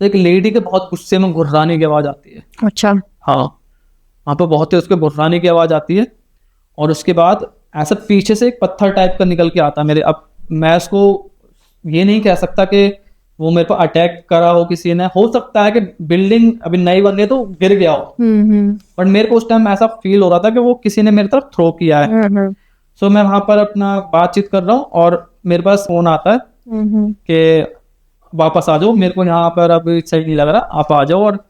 तो एक लेडी के बहुत गुस्से में घुर्राने की आवाज आती है। अच्छा। हाँ, वहाँ पे बहुत ही उसके घुर्राने की आवाज आती है, और उसके बाद ऐसा पीछे से एक पत्थर टाइप का निकल के आता है मेरे। अब मैं उसको ये नहीं कह सकता कि वो मेरे पर अटैक करा हो किसी ने, हो सकता है कि बिल्डिंग अभी नई बन गई तो गिर गया हो, बट मेरे को उस टाइम ऐसा फील हो रहा था कि वो किसी ने मेरी तरफ थ्रो किया है। सो मैं वहां पर अपना बातचीत कर रहा हूँ, और मेरे पास फोन आता है कि वापस आ जाओ, मेरे को यहाँ पर अभी सही नहीं लग रहा, आप आ जाओ, और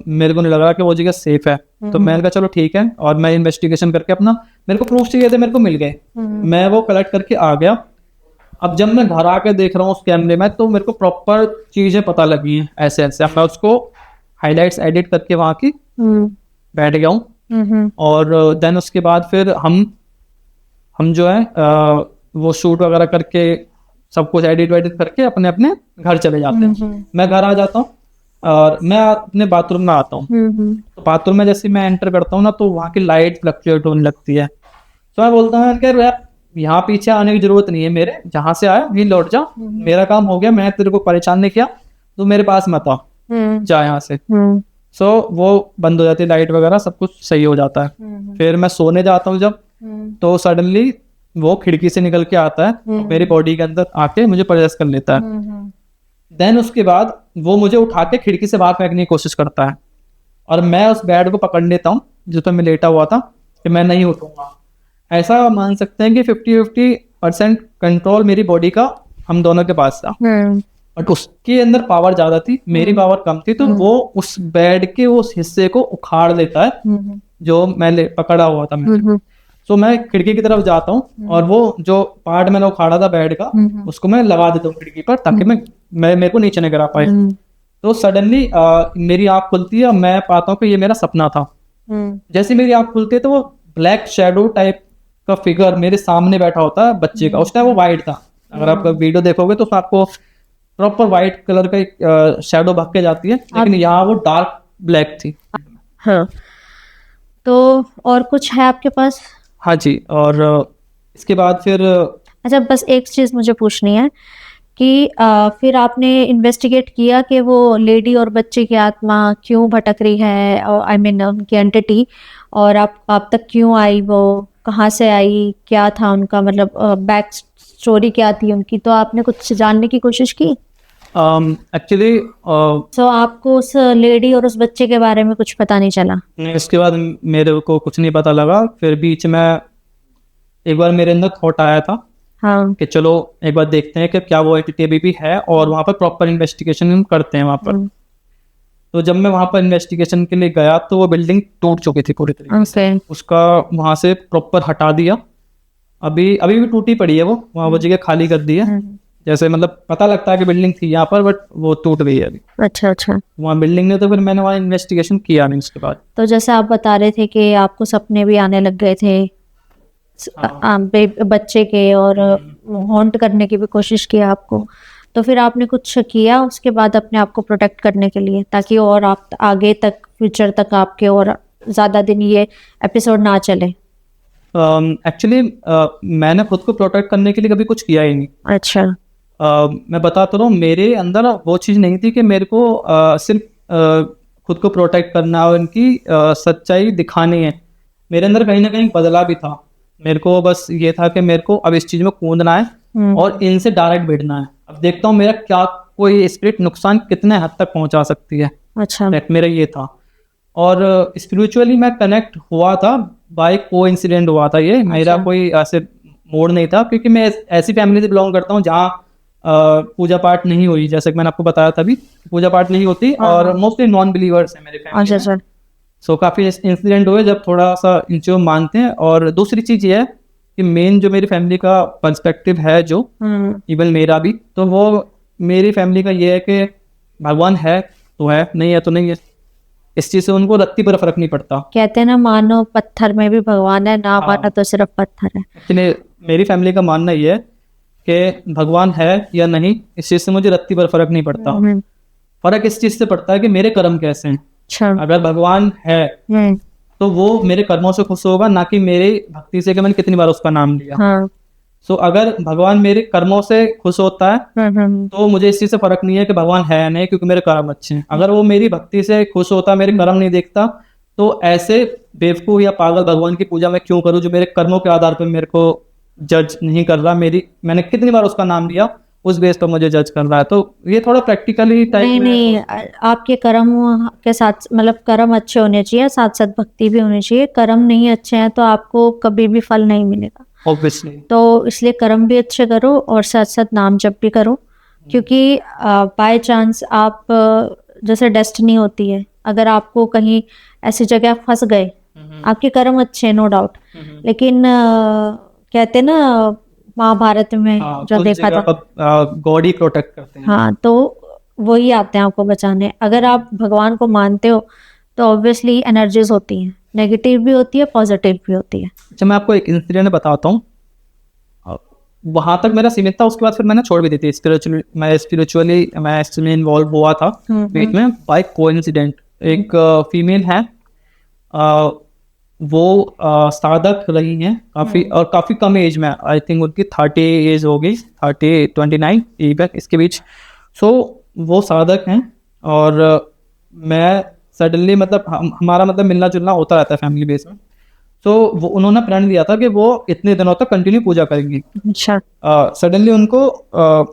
मेरे को नहीं लग रहा कि वो जगह सेफ है। तो मैंने कहा चलो ठीक है, और मैं इन्वेस्टिगेशन करके अपना, मेरे को प्रूफ चाहिए थे, मेरे को मिल गए। मैं वो कलेक्ट करके आ गया। अब जब मैं घर आके देख रहा हूँ उस कैमरे में, तो मेरे को प्रॉपर चीजें पता लगी हैं ऐसे ऐसे। मैं उसको हाईलाइट्स एडिट करके वहाँ की बैठ गया हूँ, और देन उसके बाद फिर हम जो है वो शूट वगैरह करके सब कुछ एडिट वेडिट करके अपने अपने घर चले जाते हैं। मैं घर आ जाता हूँ और मैं अपने बाथरूम में आता हूँ। तो बाथरूम में जैसे मैं एंटर करता हूँ ना, तो वहाँ की लाइट फ्लक्चुएट होने लगती है। तो मैं बोलता हूँ यार यहाँ पीछे आने की जरूरत नहीं है, मेरे जहाँ से आया वहीं लौट जा, मेरा काम हो गया, मैं तेरे को परेशान नहीं किया, तो मेरे पास मत आ, जा यहाँ से। सो वो बंद हो जाती है लाइट वगैरह, सब कुछ सही हो जाता है। फिर मैं सोने जाता हूँ जब, तो सडनली वो खिड़की से निकल के आता है, मेरी बॉडी के अंदर आके मुझे पोजेस कर लेता है। देन उसके बाद वो मुझे उठा के खिड़की से बाहर फेंकने की कोशिश करता है, और मैं उस बेड को पकड़ लेता हूँ जिस पर मैं लेटा हुआ था कि मैं नहीं उठूंगा। ऐसा मान सकते हैं कि 50% कंट्रोल मेरी बॉडी का हम दोनों के पास था, बट उसके अंदर पावर ज्यादा थी, मेरी पावर कम थी। तो वो उस बेड के उस हिस्से को उखाड़ लेता है जो मैं पकड़ा हुआ था मैं। तो मैं खिड़की की तरफ जाता हूँ और वो जो पार्ट मैंने उखाड़ा था बेड का उसको मैं लगा देता हूँ खिड़की पर, ताकि मैं मेरे को नीचे नहीं गिरा पाए। तो सडनली मेरी आंख खुलती है और मैं पाता हूँ कि ये मेरा सपना था। जैसे मेरी आंख खुलती है तो वो ब्लैक शैडो टाइप का फिगर मेरे सामने बैठा होता है बच्चे का। उस टाइम वो वाइट था, अगर आप वीडियो देखोगे तो आपको प्रॉपर वाइट कलर का एक शैडो भाग के जाती है, लेकिन यहाँ वो डार्क ब्लैक थी। हाँ, तो और कुछ है आपके पास? हाँ जी, और इसके बाद फिर अच्छा, बस एक चीज मुझे पूछनी है कि फिर आपने इन्वेस्टिगेट किया कि वो लेडी और बच्चे की आत्मा क्यों भटक रही है, और आई मीन उनकी एंटिटी, और आप तक क्यों आई, वो कहाँ से आई, क्या था उनका मतलब बैक स्टोरी क्या थी उनकी? तो आपने कुछ जानने की कोशिश की? एक्चुअली तो आपको उस लेडी और उस बच्चे के बारे में कुछ पता नहीं चला? इसके बाद मेरे को कुछ नहीं पता लगा। फिर बीच में एक बार मेरे अंदर थॉट आया था हाँ, कि चलो एक बार देखते हैं कि क्या वो एंटिटी अभी भी है, और वहाँ पर प्रॉपर इन्वेस्टिगेशन हम करते हैं वहाँ पर। तो जब मैं वहाँ पर इन्वेस्टिगेशन के लिए गया तो वो बिल्डिंग टूट चुकी थी पूरी तरीके से। उसका वहाँ से प्रॉपर हटा दिया, अभी भी टूटी पड़ी है वो, वहाँ वो जगह खाली कर दी है। जैसे मतलब पता लगता है कि बिल्डिंग थी यहाँ पर, बट वो टूट गई है अभी। अच्छा अच्छा, वहाँ बिल्डिंग ने, तो फिर मैंने वहाँ इन्वेस्टिगेशन किया नहीं उसके बाद। तो जैसे आप बता रहे थे कि आपको सपने भी आने लग गए थे बच्चे के, और हॉन्ट करने की भी कोशिश की आपको, तो फिर आपने कुछ किया उसके बाद अपने आप को प्रोटेक्ट करने के लिए, ताकि और आप आगे तक, फ्यूचर तक आपके और ज़्यादा दिन ये एपिसोड ना चले? एक्चुअली मैंने खुद को प्रोटेक्ट करने के लिए कभी कुछ किया ही नहीं। अच्छा। मैं बताता हूँ, मेरे अंदर वो चीज़ नहीं थी कि मेरे को सिर्फ खुद को प्रोटेक्ट करना और इनकी सच्चाई दिखानी है। मेरे अंदर कहीं ना कहीं बदला भी था। मेरे को बस ये था कि मेरे को अब इस चीज़ में कूदना है और इनसे डायरेक्ट भिड़ना है। अब देखता हूँ मेरा क्या कोई स्पिरिट नुकसान कितने हद तक पहुंचा सकती है। अच्छा, मेरा ये था। और स्पिरिचुअली मैं कनेक्ट हुआ था बाय कोइंसिडेंट हुआ था ये। मेरा कोई ऐसे मोड नहीं था, क्योंकि मैं ऐसी फैमिली से बिलोंग करता हूँ जहाँ पूजा पाठ नहीं हुई। जैसे कि मैंने आपको बताया था अभी, पूजा पाठ नहीं होती और मोस्टली नॉन बिलीवर्स है मेरे फैमिली में। सो काफ़ी इंसिडेंट हुए जब थोड़ा सा इन चीज़ों मानते हैं। और दूसरी चीज़ ये है कि मेन जो मेरी फैमिली का पर्सपेक्टिव है, जो इवन मेरा भी, तो वो मेरी फैमिली का ये है कि भगवान है तो है, नहीं है तो नहीं है। इस चीज़ से उनको रत्ती पर फर्क नहीं पड़ता। कहते हैं ना, मानो पत्थर में भी भगवान है, ना माना तो सिर्फ पत्थर है। एक्चुअली मेरी फैमिली का मानना ये है कि भगवान है या नहीं, इस चीज़ से मुझे रत्ती पर फर्क नहीं पड़ता। फर्क इस चीज़ से पड़ता है कि मेरे कर्म कैसे हैं। अगर भगवान है तो वो मेरे कर्मों से खुश होगा, ना कि मेरी भक्ति से कि मैंने कितनी बार उसका नाम लिया। सो अगर भगवान मेरे कर्मों से खुश होता है तो मुझे इस चीज़ से फर्क नहीं है कि भगवान है या नहीं, क्योंकि मेरे कर्म अच्छे हैं। अगर वो मेरी भक्ति से खुश होता, मेरे कर्म नहीं देखता, तो ऐसे बेवकूफ या पागल भगवान की पूजा मैं क्यों करूं जो मेरे कर्मों के आधार पर मेरे को जज नहीं कर रहा। मैंने कितनी बार उसका नाम लिया, उस बेस पर मुझे जज कर रहा है। तो ये थोड़ा प्रैक्टिकली टाइप नहीं, आपके कर्म के साथ, मतलब कर्म अच्छे होने चाहिए, साथ साथ भक्ति भी होनी चाहिए। कर्म नहीं अच्छे हैं तो आपको कभी भी फल नहीं मिलेगा, ऑब्वियसली। तो इसलिए कर्म भी अच्छे करो और साथ साथ नाम जप भी करो, क्योंकि बाय चांस आप जैसे डेस्टिनी होती है, अगर आपको कहीं ऐसी जगह फंस गए, आपके कर्म अच्छे हैं नो डाउट, लेकिन कहते हैं ना महाभारत में जो देखा था, गॉड ही प्रोटेक्ट करते हैं। हाँ, तो वही आते हैं आपको बचाने। अगर आप भगवान को मानते हो तो ऑब्वियसली एनर्जीज होती हैं, नेगेटिव भी होती है, पॉजिटिव भी होती है। अच्छा, मैं आपको एक इंसिडेंट बताता हूँ। वहाँ तक मेरा सीमित था, उसके बाद फिर मैंने छोड़ भी दी थी। स्पिरिचुअली मैं इसमें इन्वॉल्व हुआ था बीच में बाय कोइंसिडेंट। एक फीमेल है, वो साधक रही हैं काफ़ी, और काफ़ी कम एज में, आई थिंक उनकी 30 एज हो गई, 29 इसके बीच। सो वो साधक हैं, और मैं सडनली मतलब हमारा मतलब मिलना जुलना होता रहता है फैमिली बेस में। तो वो उन्होंने प्रण लिया था कि वो इतने दिनों तक कंटिन्यू पूजा करेंगी। अच्छा। सडनली उनको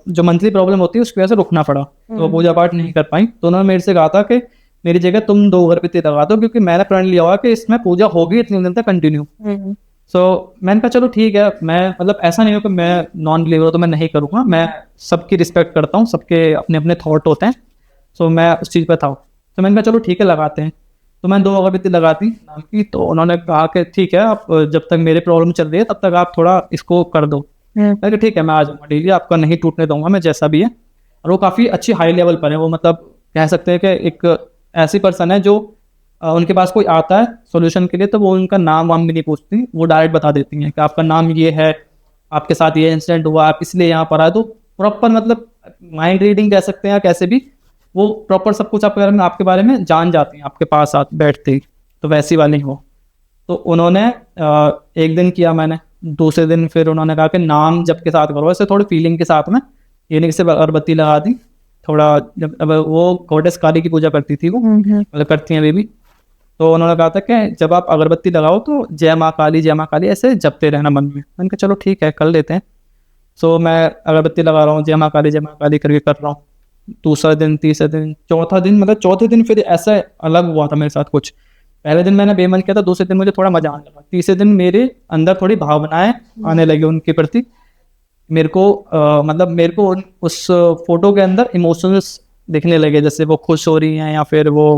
जो मंथली प्रॉब्लम होती है उसकी वजह से रुकना पड़ा, तो वो पूजा पाठ नहीं कर पाई। तो उन्होंने मेरे से कहा था कि मेरी जगह तुम 2 अगरबत्ती लगा दो, क्योंकि मैंने प्रण लिया हुआ कि इसमें पूजा होगी इतने दिन तक कंटिन्यू। सो मैंने कहा चलो ठीक है, मैं मतलब ऐसा नहीं हो कि मैं नॉन बिलीवर तो मैं नहीं करूँगा, मैं सबकी रिस्पेक्ट करता हूँ, सबके अपने अपने थॉट होते हैं। सो मैं उस चीज़ पर था, तो मैंने कहा चलो ठीक है लगाते हैं। तो मैंने 2 अगरबत्ती लगा दी नाम की। तो उन्होंने कहा कि ठीक है, आप जब तक मेरे प्रॉब्लम चल रही है तब तक आप थोड़ा इसको कर दो। मैंने कहा ठीक है, मैं आ जाऊँगा डेली, आपका नहीं टूटने दूंगा मैं जैसा भी है। और वो काफ़ी अच्छी हाई लेवल पर है, वो मतलब कह सकते हैं कि एक ऐसी पर्सन है जो उनके पास कोई आता है सॉल्यूशन के लिए तो वो उनका नाम वाम भी नहीं पूछती, वो डायरेक्ट बता देती हैं कि आपका नाम ये है, आपके साथ ये इंसिडेंट हुआ, आप इसलिए यहाँ पर आए। तो प्रॉपर मतलब माइंड रीडिंग कह सकते हैं या कैसे भी, वो प्रॉपर सब कुछ आपके बारे में जान जाती हैं आपके पास बैठते ही। तो वैसी वाली हो। तो उन्होंने एक दिन किया मैंने, दूसरे दिन फिर उन्होंने कहा कि नाम जप के साथ करो, ऐसे थोड़ी फीलिंग के साथ में, ये नहीं कि सिर्फ अगरबत्ती लगा दी थोड़ा। जब अब वो गॉडेस काली की पूजा करती थी, वो मतलब करती हैं अभी भी। तो उन्होंने कहा था कि जब आप अगरबत्ती लगाओ तो जय माँ काली ऐसे जपते रहना मन में। मैंने कहा चलो ठीक है कर लेते हैं। सो मैं अगरबत्ती लगा रहा हूँ, जय माँ काली करके कर रहा हूँ। दूसरा दिन, तीसरा दिन, चौथा दिन, मतलब चौथे दिन फिर ऐसा अलग हुआ था मेरे साथ कुछ। पहले दिन मैंने बेमन किया था, दूसरे दिन मुझे थोड़ा मजा आने लगा, तीसरे दिन मेरे अंदर थोड़ी भावनाएं आने लगी उनके प्रति। मेरे को मतलब मेरे को उस फोटो के अंदर इमोशंस दिखने लगे, जैसे वो खुश हो रही हैं या फिर वो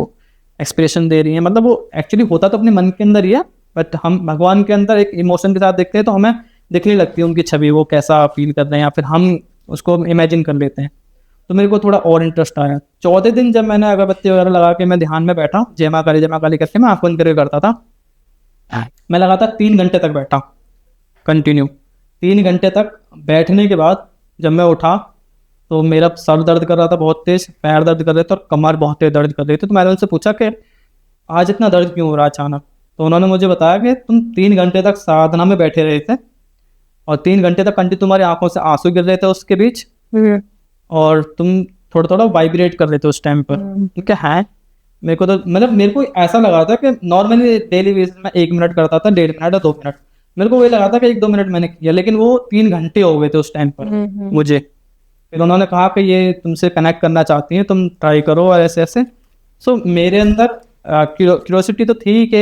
एक्सप्रेशन दे रही हैं। मतलब वो एक्चुअली होता तो अपने मन के अंदर ही है, बट हम भगवान के अंदर एक इमोशन के साथ देखते हैं तो हमें दिखने लगती है उनकी छवि, वो कैसा फील कर रहे हैं या फिर हम उसको इमेजिन कर लेते हैं। तो मेरे को थोड़ा और इंटरेस्ट आया। चौथे दिन जब मैंने अगरबत्ती वगैरह लगा के मैं ध्यान में बैठा, जय माँ काली करके मैं आँख बंद करके करता था। मैं लगातार 3 घंटे तक बैठा कंटिन्यू। 3 घंटे तक बैठने के बाद जब मैं उठा तो मेरा सर दर्द कर रहा था बहुत तेज, पैर दर्द कर रहे थे और कमर बहुत तेज दर्द कर रही थी। तो मैंने उनसे पूछा कि आज इतना दर्द क्यों हो रहा अचानक। तो उन्होंने मुझे बताया कि तुम 3 घंटे तक साधना में बैठे रहे थे और 3 घंटे तक कंटिन्यू तुम्हारी आंखों से आंसू गिर रहे थे उसके बीच, और तुम थोड़ा थोड़ा वाइब्रेट कर रहे थे उस टाइम पर। ठीक है, मेरे को तो मतलब मेरे को ऐसा लगा था कि नॉर्मली डेली बेसिस में 1 मिनट करता था, 1.5 मिनट और 2 मिनट, मेरे को वही लगा था कि 1-2 मिनट मैंने किया, लेकिन वो 3 घंटे हो गए थे उस टाइम पर मुझे। फिर उन्होंने कहा कि ये तुमसे कनेक्ट करना चाहती हैं, तुम ट्राई करो और ऐसे ऐसे। सो मेरे अंदर क्यूरियोसिटी तो थी कि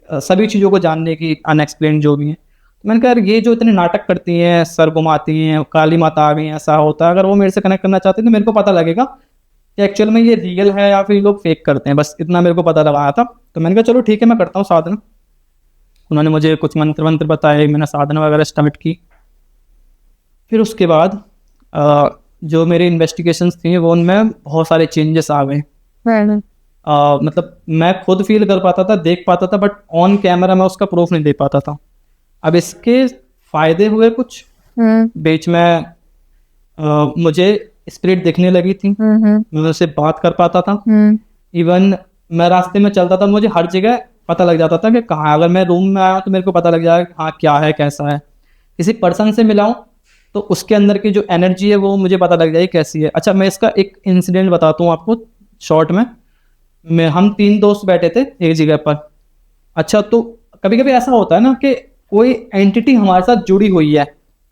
सभी चीज़ों को जानने की, अनएक्सप्लेन जो भी है। तो मैंने कहा यार ये जो इतने नाटक करती हैं, सर घुमाती हैं, काली माता आ गई, ऐसा होता है, अगर वो मेरे से कनेक्ट करना चाहती हैं तो मेरे को पता लगेगा कि एक्चुअल में ये रियल है या फिर लोग फेक करते हैं, बस इतना मेरे को पता लगाया था। तो मैंने कहा चलो ठीक है मैं करता हूँ साधना। उन्होंने मुझे कुछ मंत्र बताए, मैंने साधना वगैरह स्टार्ट की। फिर उसके बाद जो मेरी इन्वेस्टिगेशंस थी वो उनमें बहुत सारे चेंजेस आ गए। मतलब मैं खुद फील कर पाता था, देख पाता था, बट ऑन कैमरा मैं उसका प्रूफ नहीं दे पाता था। अब इसके फायदे हुए कुछ, बीच में मुझे स्पिरिट दिखने लगी थी, मैं उनसे बात कर पाता था। इवन मैं रास्ते में चलता था, मुझे हर जगह पता लग जाता था कि कहाँ, अगर मैं रूम में आया तो मेरे को पता लग जाएगा हाँ क्या है कैसा है। किसी पर्सन से मिलाऊं तो उसके अंदर की जो एनर्जी है वो मुझे पता लग जाएगी कैसी है। अच्छा, मैं इसका एक इंसिडेंट बताता हूँ आपको शॉर्ट में। हम 3 दोस्त बैठे थे एक जगह पर। अच्छा, तो कभी कभी ऐसा होता है ना कि कोई एंटिटी हमारे साथ जुड़ी हुई है,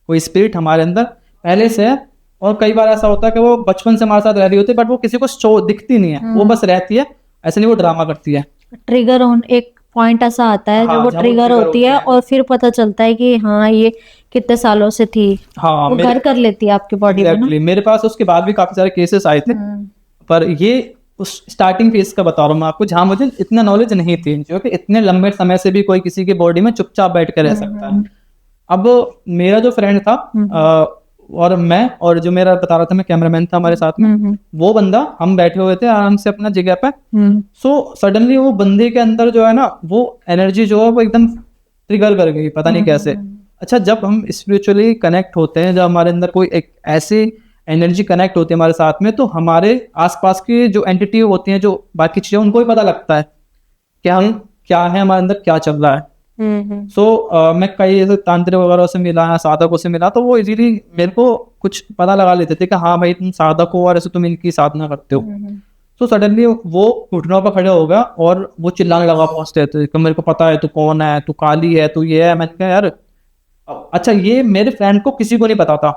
कोई स्पिरिट हमारे अंदर पहले से है, और कई बार ऐसा होता है कि वो बचपन से हमारे साथ रह रही होती है, बट वो किसी को दिखती नहीं है, वो बस रहती है, ऐसे नहीं वो ड्रामा करती है। ट्रिगर ऑन एक पॉइंट ऐसा आता है, हाँ, जब वो ट्रिगर होती है और फिर पता चलता है कि हाँ ये कितने सालों से थी। हाँ, वो घर कर लेती है आपकी बॉडी में ना। मेरे पास उसके बाद भी काफी सारे केसेस आए थे, पर ये उस स्टार्टिंग फेज का बता रहा हूँ मैं आपको, जहाँ मुझे इतना नॉलेज नहीं थी, जो कि इतने लंबे समय से भी कोई किसी की बॉडी में चुपचाप बैठ कर रह सकता है। अब मेरा जो फ्रेंड था और मैं, और जो मेरा बता रहा था मैं कैमरामैन था हमारे साथ में, वो बंदा, हम बैठे हुए थे आराम से अपना जगह पे। सो सडनली वो बंदे के अंदर जो है ना, वो एनर्जी जो है वो एकदम ट्रिगर कर गई, पता नहीं कैसे। अच्छा, जब हम स्पिरिचुअली कनेक्ट होते हैं, जब हमारे अंदर कोई एक ऐसी एनर्जी कनेक्ट होती है हमारे साथ में, तो हमारे आसपास की जो एंटिटी होती हैं, जो बाकी चीजें, उनको भी पता लगता है कि हम क्या है, हमारे अंदर क्या चल रहा है। सो मैं कई ऐसे तांत्रिक वगैरह से मिला, साधकों से मिला, तो वो इजीली मेरे को कुछ पता लगा लेते थे कि हाँ भाई तुम साधक हो और ऐसे तुम इनकी साधना करते हो। तो सडनली वो घुटनों पर खड़े हो गया और वो चिल्लाने लगा बहुत तेज कि मेरे को पता है तू कौन है, तू काली है, तू ये है। मैंने कहा यार अच्छा, ये मेरे फ्रेंड को किसी को नहीं पता था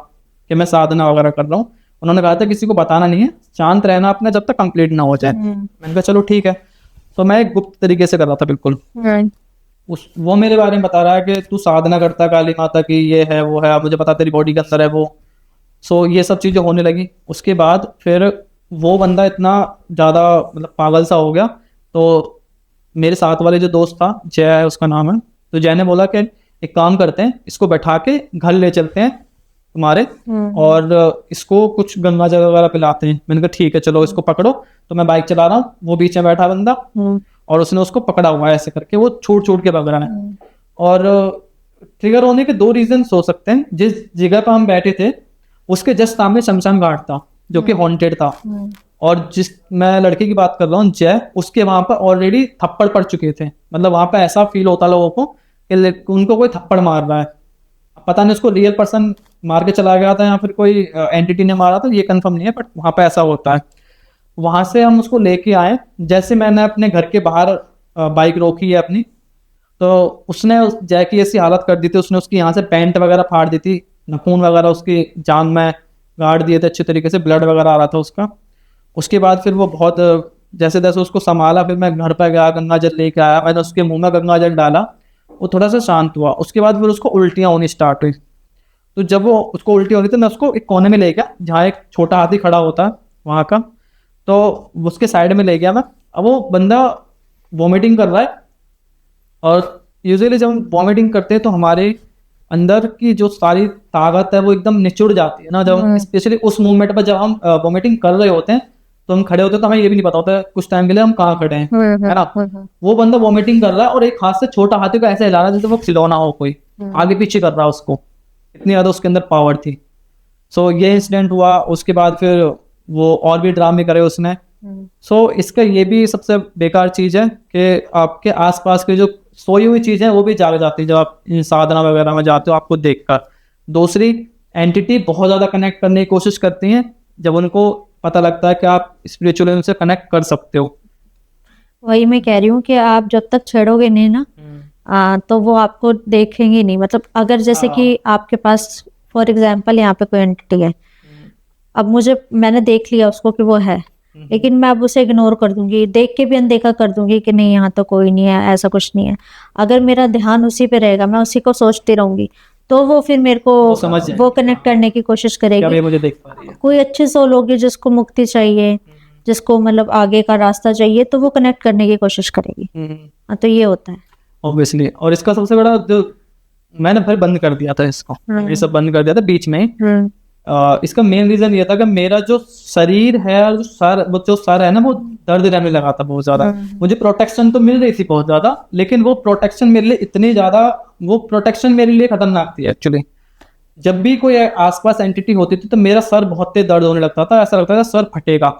कि मैं साधना वगैरह कर रहा हूँ। उन्होंने कहा था किसी को बताना नहीं है, शांत रहना अपना जब तक कंप्लीट ना हो जाए। मैंने कहा चलो ठीक है। तो मैं एक गुप्त तरीके से कर रहा था बिल्कुल। वो मेरे बारे में बता रहा है कि तू साधना करता काली माता की, ये है वो है, मुझे पता तेरी बॉडी के अंदर है वो। सो ये सब चीज़ें होने लगी। उसके बाद फिर वो बंदा इतना ज़्यादा मतलब पागल सा हो गया। तो मेरे साथ वाले जो दोस्त था, जय है उसका नाम है, तो जय ने बोला कि एक काम करते हैं, इसको बैठा के घर ले चलते हैं तुम्हारे और इसको कुछ गंगा जल वगैरह पिलाते हैं। मैंने कहा ठीक है चलो इसको पकड़ो। तो मैं बाइक चला रहा हूँ, वो बीच में बैठा बंदा और उसने उसको पकड़ा हुआ है ऐसे करके, वो छूट छूट के भाग रहा है। और ट्रिगर होने के 2 रीजन हो सकते हैं। जिस जगह पर हम बैठे थे उसके जस्ट सामने शमशान घाट था जो कि हॉन्टेड था। और जिस मैं लड़के की बात कर रहा हूँ जय, उसके वहां पर ऑलरेडी थप्पड़ पड़ चुके थे। मतलब वहां पर ऐसा फील होता लोगों को कि उनको कोई थप्पड़ मार रहा है। पता नहीं उसको रियल पर्सन मार के चला गया था या फिर कोई एंटिटी ने मारा था, ये कंफर्म नहीं है, बट वहां पे ऐसा होता है। वहां से हम उसको लेके आए। जैसे मैंने अपने घर के बाहर बाइक रोकी है अपनी, तो उसने जय की ऐसी हालत कर दी थी, उसने उसकी यहाँ से पैंट वगैरह फाड़ दी थी, नाखून वगैरह उसकी जान में गाड़ दिए थे अच्छे तरीके से, ब्लड वगैरह आ रहा था उसका। उसके बाद फिर वो बहुत जैसे तैसे उसको संभाला। फिर मैं घर पर गया, गंगा जल लेके आया, मैंने उसके मुंह में गंगा जल डाला, वो थोड़ा सा शांत हुआ। उसके बाद फिर उसको उल्टियाँ होनी स्टार्ट हुई। तो जब वो उसको उल्टी हो रही थी, मैं उसको एक कोने में ले गया जहाँ एक छोटा हाथी खड़ा होता है वहाँ का, तो उसके साइड में ले गया मैं। अब वो बंदा वॉमिटिंग कर रहा है और यूजुअली जब हम वॉमिटिंग करते हैं तो हमारे अंदर की जो सारी ताकत है वो एकदम निचुड़ जाती है ना, जब स्पेशली उस मूवमेंट पर जब हम वॉमिटिंग कर रहे होते हैं तो हम खड़े होते हैं तो हमें ये भी नहीं पता होता है कुछ टाइम के लिए हम कहाँ खड़े हैं, है ना। वो बंदा वॉमिटिंग कर रहा है और एक हाथ से छोटा हाथी को ऐसे हिला रहा है जैसे वो खिलौना हो, कोई आगे पीछे कर रहा है उसको, इतनी ज्यादा उसके अंदर पावर थी। सो ये इंसिडेंट हुआ। उसके बाद फिर वो और भी ड्रामे करे उसने। सो इसका ये भी सबसे बेकार चीज है कि आपके आसपास के जो सोई हुई चीजें वो भी जाग जाती है जब आप इन साधना वगैरह में जाते हो आपको देखकर। दूसरी एंटिटी बहुत ज्यादा कनेक्ट करने की कोशिश करती हैं जब उनको पता लगता है कि आप स्पिरिचुअली उनसे कनेक्ट कर सकते हो। वही मैं कह रही हूँ कि आप जब तक छेड़ोगे नहीं ना तो वो आपको देखेंगे नहीं। मतलब अगर जैसे कि आपके पास फॉर एग्जांपल यहाँ पे कोई एंटिटी है, अब मैंने देख लिया उसको कि वो है, लेकिन मैं अब उसे इग्नोर कर दूंगी, देख के भी अनदेखा कर दूंगी कि नहीं यहाँ तो कोई नहीं है, ऐसा कुछ नहीं है। अगर मेरा ध्यान उसी पे रहेगा, मैं उसी को सोचती रहूंगी, तो वो फिर मेरे को वो कनेक्ट करने की कोशिश करेगी। मुझे देख पा रही है कोई अच्छे सोल होगी जिसको मुक्ति चाहिए, जिसको मतलब आगे का रास्ता चाहिए, तो वो कनेक्ट करने की कोशिश करेगी। तो ये होता है ऑब्वियसली। और इसका सबसे बड़ा जो मैंने फिर बंद कर दिया था इसको, ये सब बंद कर दिया था बीच में ही। इसका मेन रीजन ये था कि मेरा जो शरीर है और जो सर है ना वो दर्द रहने लगा था बहुत ज्यादा। मुझे प्रोटेक्शन तो मिल रही थी बहुत ज्यादा, लेकिन वो प्रोटेक्शन मेरे लिए इतनी ज्यादा, वो प्रोटेक्शन मेरे लिए खतरनाक थी एक्चुअली। जब भी कोई आसपास एंटिटी होती थी तो मेरा सर बहुत तेज दर्द होने लगता था, ऐसा लगता था सर फटेगा।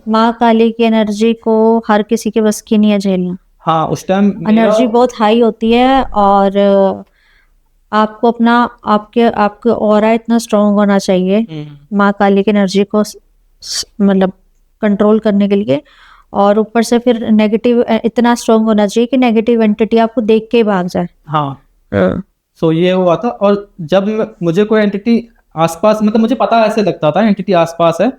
माँ काली की एनर्जी को हर किसी के बस की नहीं है झेलना। हाँ, उस टाइम एनर्जी बहुत हाई होती है और आपको अपना आपके ऑरा इतना स्ट्रांग होना चाहिए माँ काली की एनर्जी को मतलब कंट्रोल करने के लिए। और ऊपर से फिर नेगेटिव इतना स्ट्रांग होना चाहिए कि नेगेटिव एंटिटी आपको देख के ही भाग जाए। हाँ सो ये हुआ था। और जब मुझे कोई एंटिटी आसपास, मतलब मुझे पता ऐसे लगता था एंटिटी आसपास है,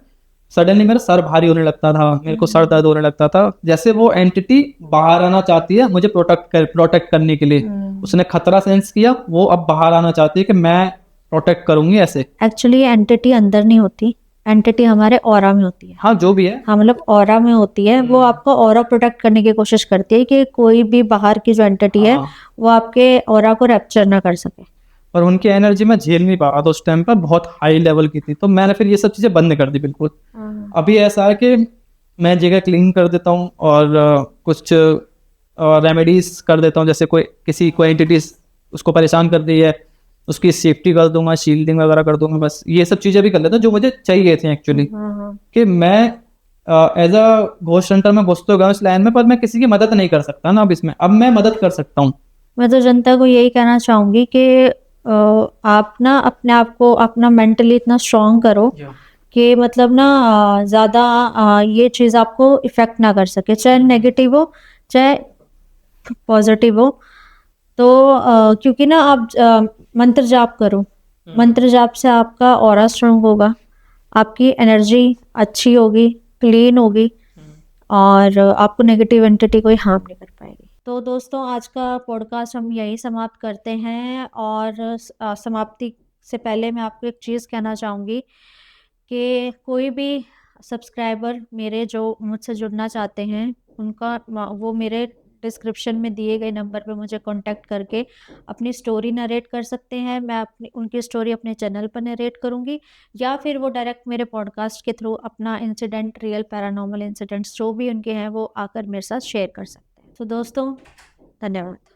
सडनली मेरा सर भारी होने लगता था, मेरे को सर दर्द होने लगता था, जैसे वो एंटिटी बाहर आना चाहती है मुझे प्रोटेक्ट करने के लिए। उसने खतरा सेंस किया, वो अब बाहर आना चाहती है कि मैं प्रोटेक्ट करूंगी ऐसे। एक्चुअली एंटिटी अंदर नहीं होती, एंटिटी हमारे ऑरा में होती है। हाँ जो भी है, हाँ मतलब ऑरा में होती है। वो आपका ऑरा प्रोटेक्ट करने की कोशिश करती है कि कोई भी बाहर की जो एंटिटी है वो आपके ऑरा को रैप्चर ना कर सके। और उनकी एनर्जी मैं झेल नहीं पा रहा था उस टाइम पर, बहुत हाई लेवल की थी। तो मैंने फिर ये सब चीज़ें बंद कर दी बिल्कुल। अभी ऐसा है कि मैं जगह क्लीन कर देता हूँ और कुछ रेमेडीज कर देता हूँ। जैसे किसी एंटिटी उसको परेशान कर रही है, उसकी सेफ्टी कर दूंगा, शील्डिंग वगैरह कर दूंगा। बस ये सब चीज़ें भी कर लेता हूँ जो मुझे चाहिए थी एक्चुअली। कि मैं एज अ घोस्ट हंटर में घुस तो गया इस लाइन में, पर मैं किसी की मदद नहीं कर सकता ना अब इसमें। अब मैं मदद कर सकता हूँ। मैं तो जनता को यही कहना चाहूंगी कि आप ना अपने आप को अपना मेंटली इतना स्ट्रांग करो कि मतलब ना ज़्यादा ये चीज़ आपको इफ़ेक्ट ना कर सके, चाहे नेगेटिव हो चाहे पॉजिटिव हो। तो क्योंकि ना आप मंत्र जाप करो, मंत्र जाप से आपका ऑरा स्ट्रांग होगा, आपकी एनर्जी अच्छी होगी, क्लीन होगी और आपको नेगेटिव एंटिटी कोई हार्म नहीं कर पाएगी। तो दोस्तों आज का पॉडकास्ट हम यहीं समाप्त करते हैं और समाप्ति से पहले मैं आपको एक चीज़ कहना चाहूँगी कि कोई भी सब्सक्राइबर मेरे जो मुझसे जुड़ना चाहते हैं उनका वो मेरे डिस्क्रिप्शन में दिए गए नंबर पे मुझे कांटेक्ट करके अपनी स्टोरी नरेट कर सकते हैं। मैं अपनी उनकी स्टोरी अपने चैनल पर नरेट करूँगी या फिर वो डायरेक्ट मेरे पॉडकास्ट के थ्रू अपना इंसिडेंट, रियल पैरानॉर्मल इंसिडेंट्स जो भी उनके हैं वो आकर मेरे साथ शेयर कर सकते हैं। तो दोस्तों धन्यवाद।